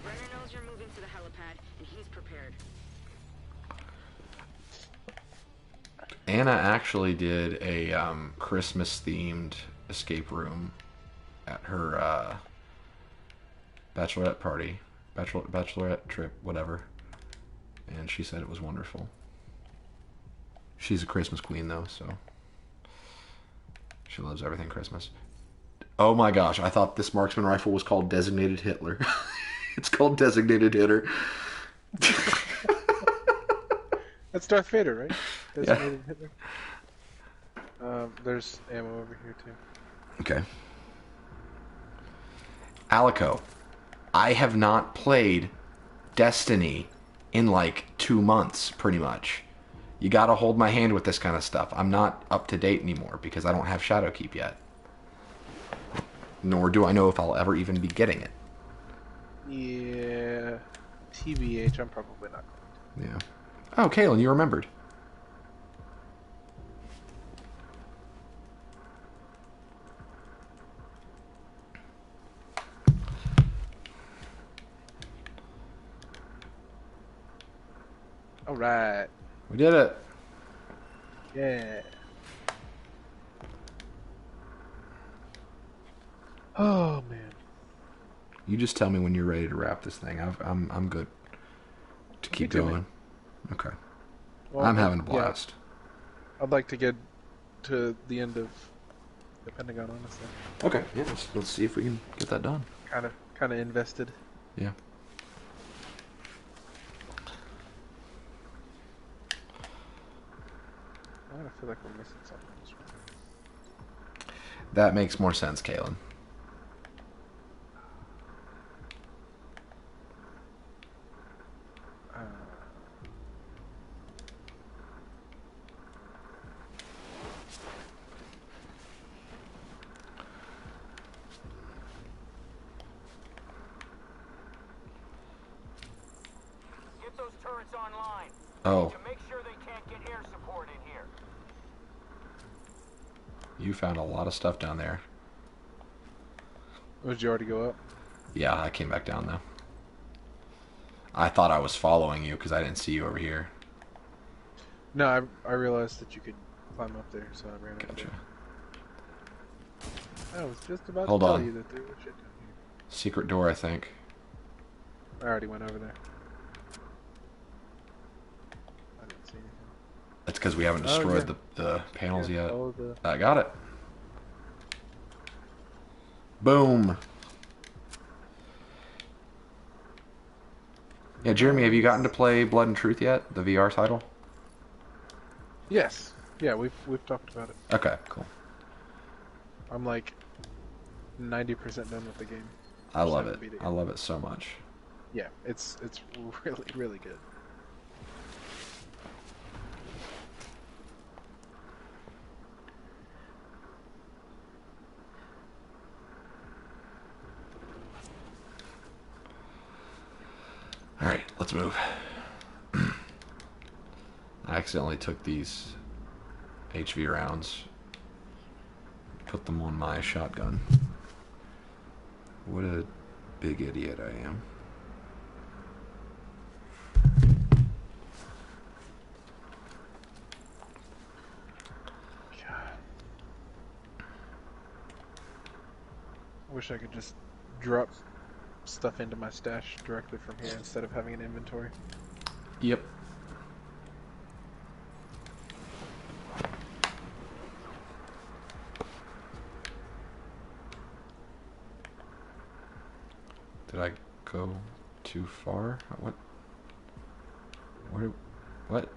Brenner knows you're moving to the helipad, and he's prepared. Anna actually did a Christmas-themed escape room at her bachelorette party, bachelorette trip, whatever, and she said it was wonderful. She's a Christmas queen, though, so she loves everything Christmas. Oh my gosh, I thought this marksman rifle was called Designated Hitler. It's called Designated Hitter. That's Darth Vader, right? Yeah. Designated Hitler. There's ammo over here too. Okay. Alico, I have not played Destiny in like 2 months, pretty much. You gotta hold my hand with this kind of stuff. I'm not up to date anymore because I don't have Shadowkeep yet. Nor do I know if I'll ever even be getting it. Yeah. TBH, I'm probably not going to. Yeah. Oh, Kaylin, you remembered. Alright. We did it. Yeah. Oh, man. You just tell me when you're ready to wrap this thing. I'm good to keep going. Okay. Well, I'm having a blast. Yeah. I'd like to get to the end of the Pentagon, honestly. Okay. Yeah. Let's see if we can get that done. Kind of invested. Yeah. I feel like we're missing something. in this one. That makes more sense, Kaylin. Get those turrets online. Oh. To make sure they can't get air support in here. You found a lot of stuff down there. Oh, did you already go up? Yeah, I came back down though. I thought I was following you because I didn't see you over here. No, I realized that you could climb up there, so I ran up Gotcha. there. I was just about Hold to tell on. you that there was shit down here. Secret door, I think. I already went over there. I didn't see anything. That's because we haven't destroyed the panels yet. I got it. Boom. Yeah, Jeremy, have you gotten to play Blood and Truth yet? The VR title? Yes. Yeah, we've talked about it. Okay, cool. I'm like 90% done with the game. I love it. I love it so much. Yeah, it's really, really good. Alright, let's move. I accidentally took these HV rounds, put them on my shotgun. What a big idiot I am. God. I wish I could just drop stuff into my stash directly from here instead of having an inventory. Yep. Did I go too far? What? Where? What?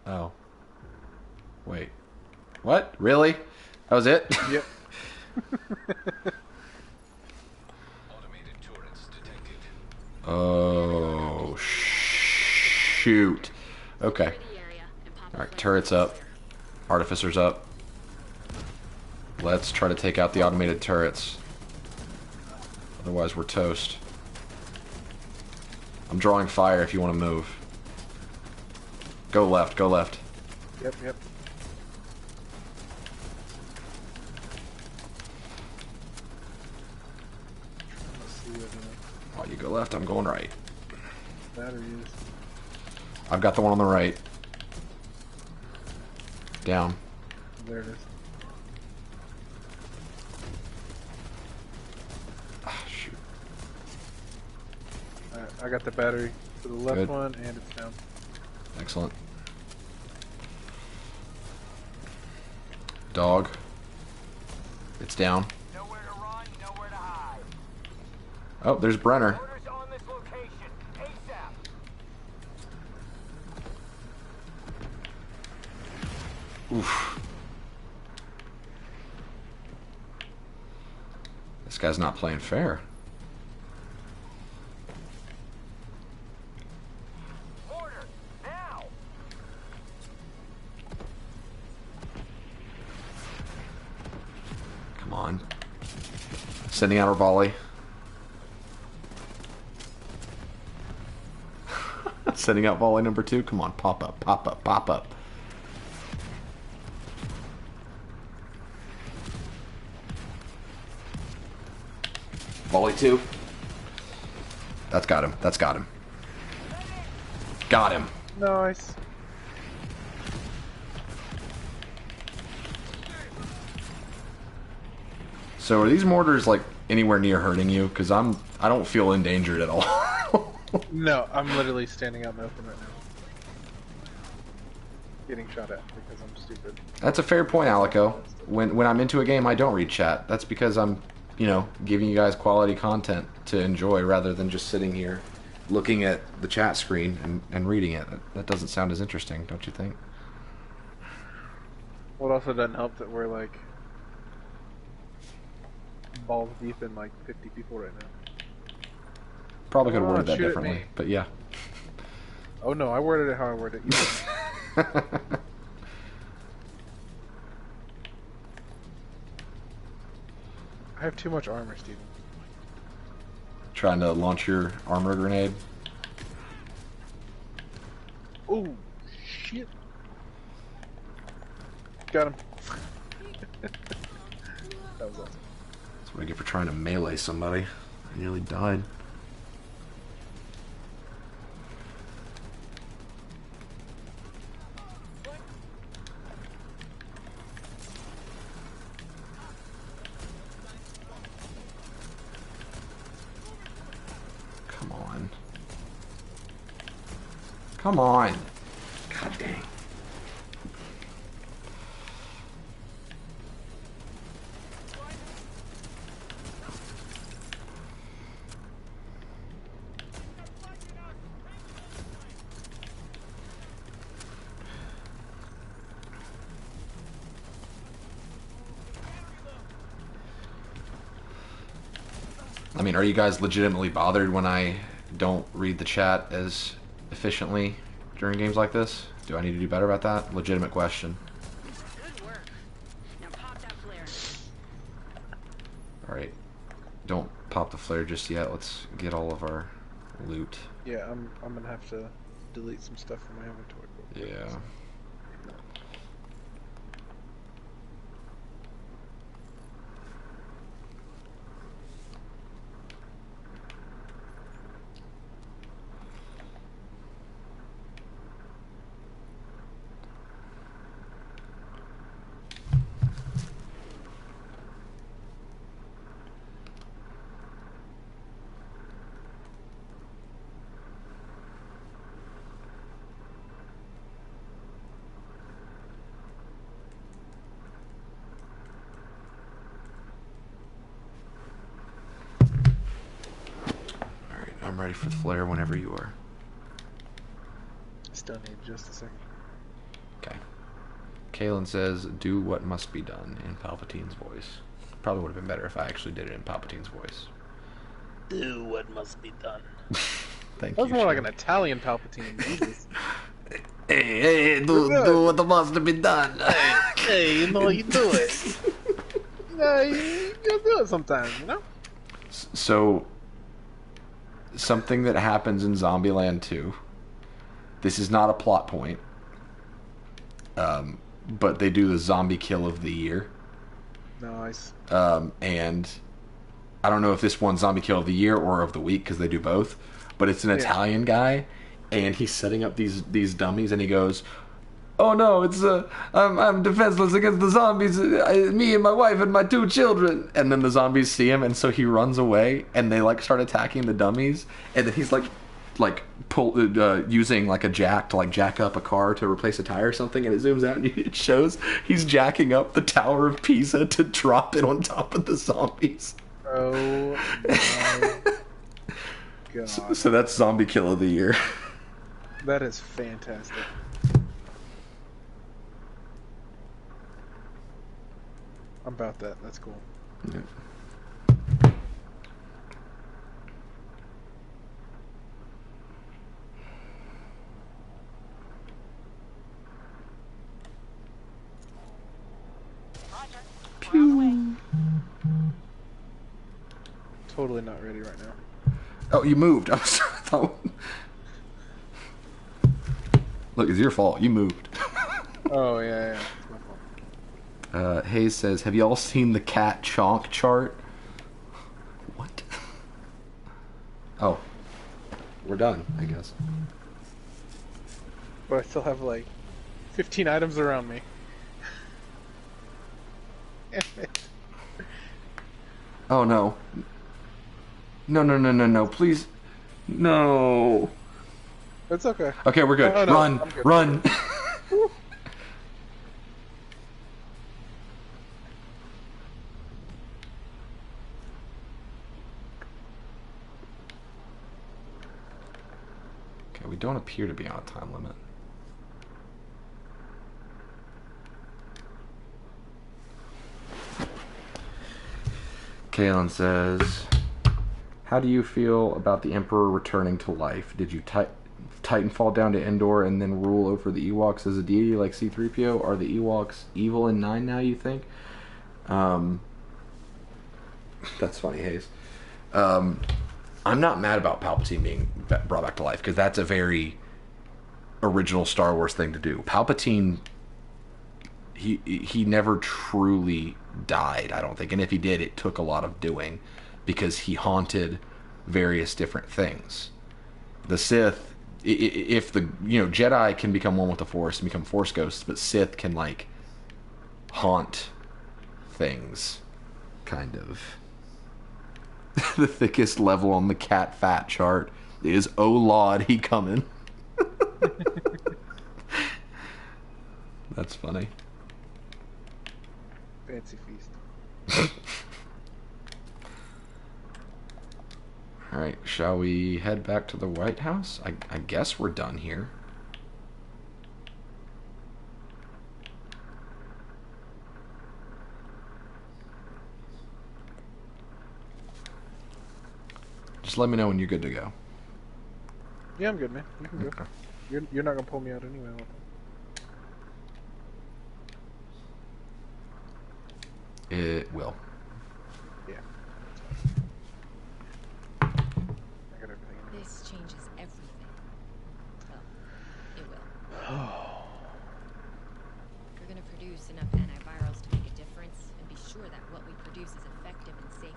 Oh. Wait. What? Really? That was it? Yep. Oh, shoot. Okay. Alright, turret's up. Artificer's up. Let's try to take out the automated turrets. Otherwise, we're toast. I'm drawing fire if you want to move. Go left, go left. Yep. Let's see what While you go left, I'm going right. the battery is. I've got the one on the right. Down. There it is. Ah, shoot. Alright, I got the battery for the left Good. one, and it's down. Excellent. Dog. It's down. Nowhere to run, nowhere to hide. Oh, there's Brenner. Orders on this location. ASAP. Oof. This This guy's not playing fair. Order, now! Come on. Sending out our volley. Sending out volley number 2. Come on, pop up, pop up, pop up. Volley 2. That's got him. That's got him. Got him. Nice. So are these mortars like anywhere near hurting you? Because I don't feel endangered at all. No, I'm literally standing out in the open right now. Getting shot at because I'm stupid. That's a fair point, Alico. When I'm into a game, I don't read chat. That's because I'm, you know, giving you guys quality content to enjoy rather than just sitting here looking at the chat screen and reading it. That doesn't sound as interesting, don't you think? Well, it also doesn't help that we're like balls deep in like 50 people right now. Probably could have Come on, worded that shoot at differently, me. but yeah. Oh no, I worded it how I worded it. You didn't. I have too much armor, Steven. Trying to launch your armor grenade. Oh, shit. Got him. That was awesome. That's what I get for trying to melee somebody. I nearly died. Come on. Come on. God dang. I mean, are you guys legitimately bothered when I don't read the chat as efficiently during games like this? Do I need to do better about that? Legitimate question. Good work. Now pop that flare. Alright. Don't pop the flare just yet. Let's get all of our loot. Yeah, I'm gonna have to delete some stuff from my inventory. Yeah. Alright, I'm ready for the flare whenever you are. Still need just a second. Okay. Kalen says, do what must be done in Palpatine's voice. Probably would have been better if I actually did it in Palpatine's voice. Do what must be done. Thank That was you. more like Sean. an Italian Palpatine. Jesus. Hey, do what must be done. Hey, you know you do it. Yeah, you do it sometimes, you know? So, something that happens in Zombieland 2. This is not a plot point. But they do the zombie kill of the year. Nice. And I don't know if this one's zombie kill of the year or of the week because they do both. But it's an Italian guy, and he's setting up these dummies, and he goes, "Oh no, it's I'm defenseless against the zombies. Me and my wife and my 2 children." And then the zombies see him, and so he runs away, and they like start attacking the dummies, and then he's like using like a jack to like jack up a car to replace a tire or something, and it zooms out and it shows he's jacking up the Tower of Pisa to drop it on top of the zombies. Oh my god. So that's zombie kill of the year. That is fantastic. I'm about that. That's cool. Yeah. Totally not ready right now. Oh, you moved. I thought... Look, it's your fault. You moved. Oh yeah, it's my fault. Hayes says, have you all seen the cat chonk chart? What? Oh. We're done, I guess. But I still have like 15 items around me. Oh no. No, please. No. It's okay. Okay, we're good. Oh, no, Run, I'm good. run. Okay, we don't appear to be on a time limit. Kalen says, how do you feel about the Emperor returning to life? Did you Titan fall down to Endor and then rule over the Ewoks as a deity like C-3PO? Are the Ewoks evil in 9 now, you think? That's funny, Hayes. I'm not mad about Palpatine being brought back to life, because that's a very original Star Wars thing to do. Palpatine, he never truly died, I don't think. And if he did, it took a lot of doing, because he haunted various different things. The Sith, if the Jedi can become one with the Force and become Force ghosts, but Sith can like haunt things, kind of. The thickest level on the cat fat chart is oh Lord, he coming. That's funny. Fancy feast. Alright, shall we head back to the White House? I guess we're done here. Just let me know when you're good to go. Yeah, I'm good, man. You can go. Okay. You're not gonna pull me out anyway. It will. Yeah. I got everything. This changes everything. Well, it will. We're gonna produce enough antivirals to make a difference and be sure that what we produce is effective and safe.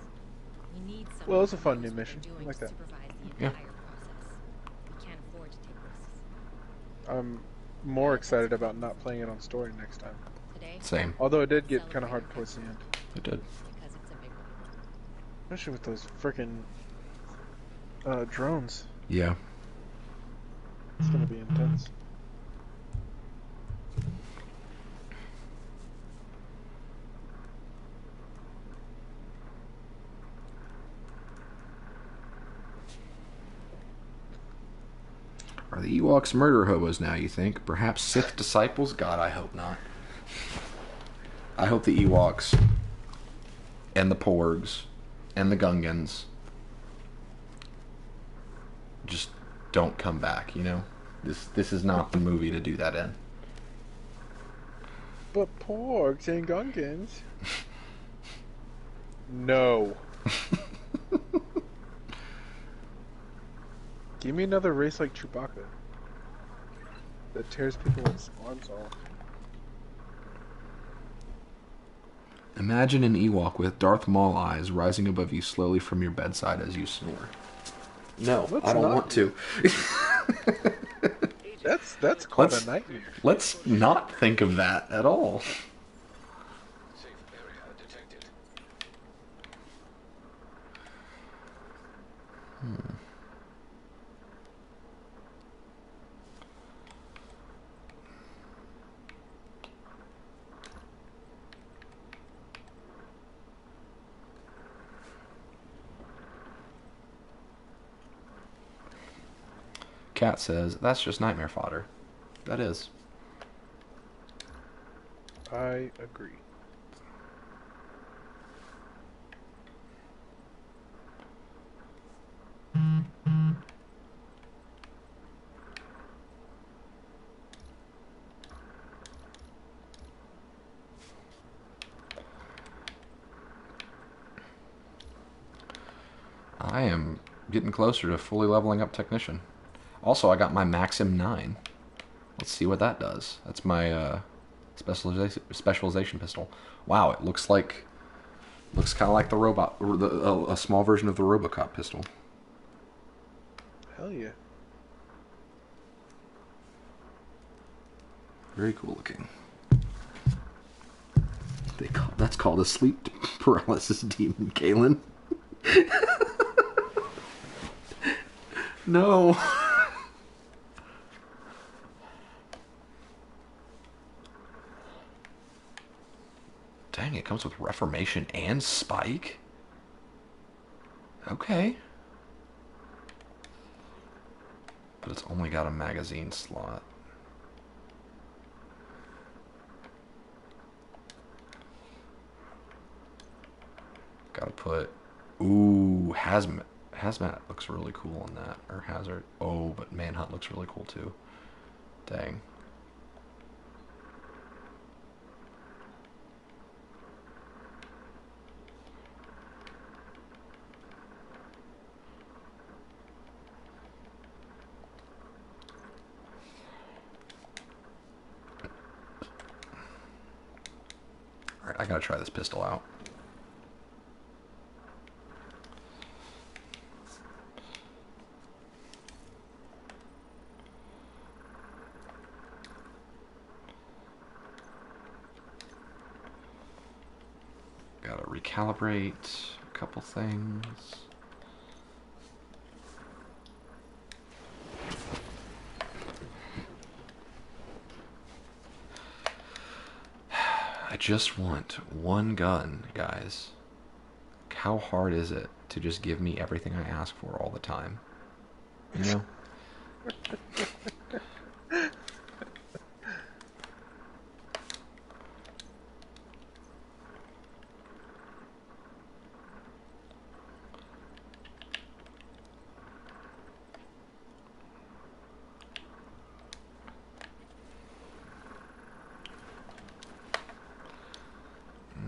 We need someone Well, it's a who fun knows new what they're mission. doing I like to that. supervise the Yeah. entire process. We can't afford to take risks. I'm more excited about not playing it on story next time. Today, Same. Although it did get kind of hard towards the end, It did. because it's a big one. especially with those freaking drones. Yeah. It's gonna be intense. Are the Ewoks murder hobos now, you think? Perhaps Sith disciples? God, I hope not. I hope the Ewoks and the Porgs and the Gungans just don't come back, you know? This is not the movie to do that in. But porgs and gungans. No. Give me another race like Chewbacca that tears people's arms off. Imagine an Ewok with Darth Maul eyes rising above you slowly from your bedside as you snore. No, Let's I don't not want to. That's called Let's- a nightmare. Let's not think of that at all. Safe area detected. Cat says, that's just nightmare fodder. That is. I agree. I am getting closer to fully leveling up technician. Also, I got my Maxim 9. Let's see what that does. That's my specialization pistol. Wow, it looks kind of like the robot, or a small version of the RoboCop pistol. Hell yeah. Very cool looking. That's called a sleep paralysis demon, Kalen. No. Dang, it comes with Reformation and Spike? Okay. But it's only got a magazine slot. Gotta put... Ooh, Hazmat. Hazmat looks really cool on that. Or Hazard. Oh, but Manhunt looks really cool too. Dang. Alright, I gotta try this pistol out. Gotta recalibrate a couple things. I just want one gun, guys. How hard is it to just give me everything I ask for all the time? You know?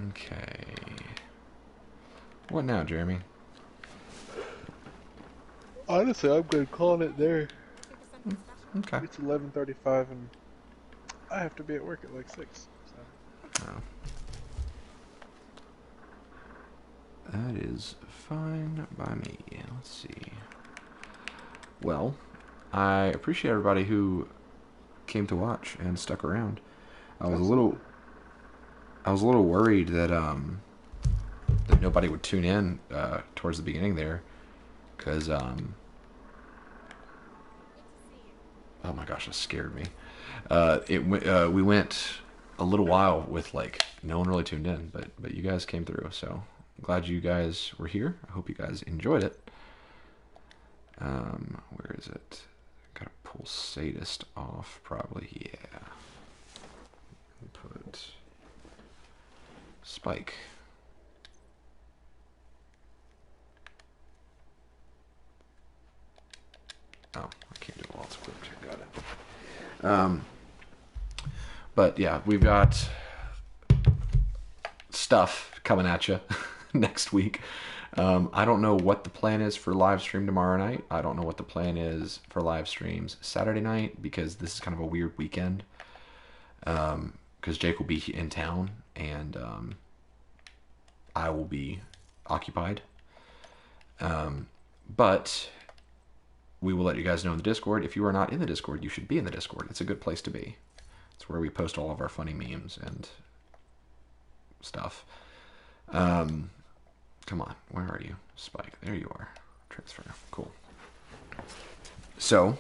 Okay. What now, Jeremy? Honestly, I'm good calling it there. Okay. It's 11:35 and I have to be at work at like 6. So. Oh. That is fine by me. Let's see. Well, I appreciate everybody who came to watch and stuck around. I was a little worried that that nobody would tune in towards the beginning there, because oh my gosh, that scared me. We went a little while with like no one really tuned in, but you guys came through, so I'm glad you guys were here. I hope you guys enjoyed it. Where is it? Gotta pull sadist off, probably. Yeah. Put Spike. Oh, I can't do it while it's equipped. Got it. But yeah, we've got stuff coming at you next week. I don't know what the plan is for live stream tomorrow night. I don't know what the plan is for live streams Saturday night, because this is kind of a weird weekend. Because Jake will be in town and I will be occupied. But we will let you guys know in the Discord. If you are not in the Discord, you should be in the Discord. It's a good place to be. It's where we post all of our funny memes and stuff. Come on, where are you? Spike, there you are. Transfer, cool. So,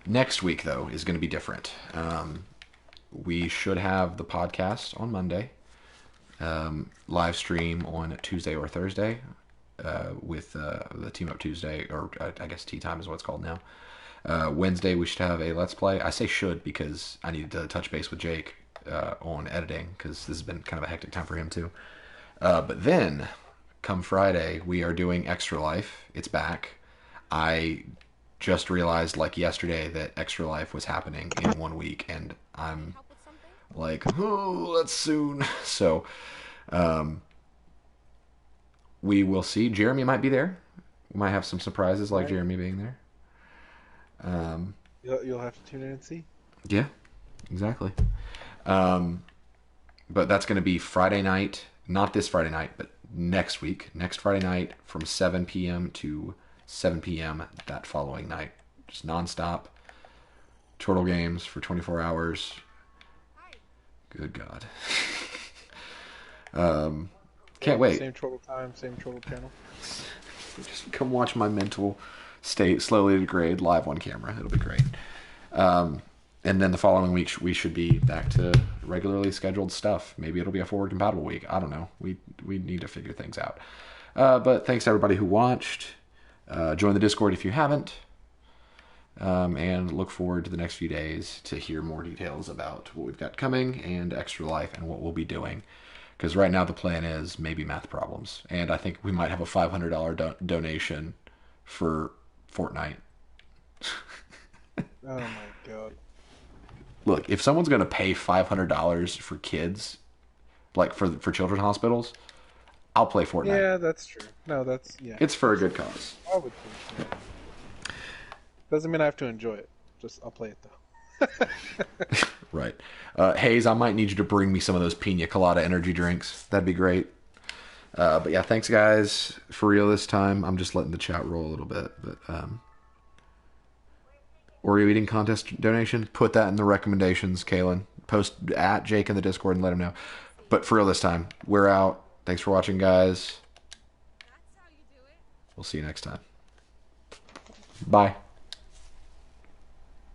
next week, though, is going to be different. We should have the podcast on Monday, live stream on Tuesday or Thursday, with the Team Up Tuesday, or I guess Tea Time is what it's called now. Wednesday, we should have a Let's Play. I say should because I need to touch base with Jake on editing, because this has been kind of a hectic time for him too. But then, come Friday, we are doing Extra Life. It's back. I just realized, like yesterday, that Extra Life was happening in 1 week, and I'm like, oh, that's soon. So, we will see. Jeremy might be there. We might have some surprises like Right. Jeremy being there. You'll have to tune in and see. Yeah, exactly. But that's going to be Friday night. Not this Friday night, but next week. Next Friday night from 7 p.m. to 7 p.m. that following night. Just nonstop. Chortle games for 24 hours. Good God. Can't wait. Same Chortle time, same Chortle channel. Just come watch my mental state slowly degrade live on camera. It'll be great. And then the following week, we should be back to regularly scheduled stuff. Maybe it'll be a forward compatible week. I don't know. We need to figure things out. But thanks to everybody who watched. Join the Discord if you haven't. And look forward to the next few days to hear more details about what we've got coming and Extra Life and what we'll be doing. Because right now the plan is maybe math problems. And I think we might have a $500 donation for Fortnite. Oh my god. Look, if someone's going to pay $500 for kids, like for children's hospitals, I'll play Fortnite. Yeah, that's true. No, yeah. It's for a good cause. I would think so. Doesn't mean I have to enjoy it. Just I'll play it though. Right. Hayes, I might need you to bring me some of those pina colada energy drinks. That'd be great. But yeah, thanks guys for real this time. I'm just letting the chat roll a little bit. But Oreo eating contest donation, put that in the recommendations, Kaylin. Post at Jake in the Discord and let him know. But for real this time, we're out. Thanks for watching, guys. We'll see you next time. Bye.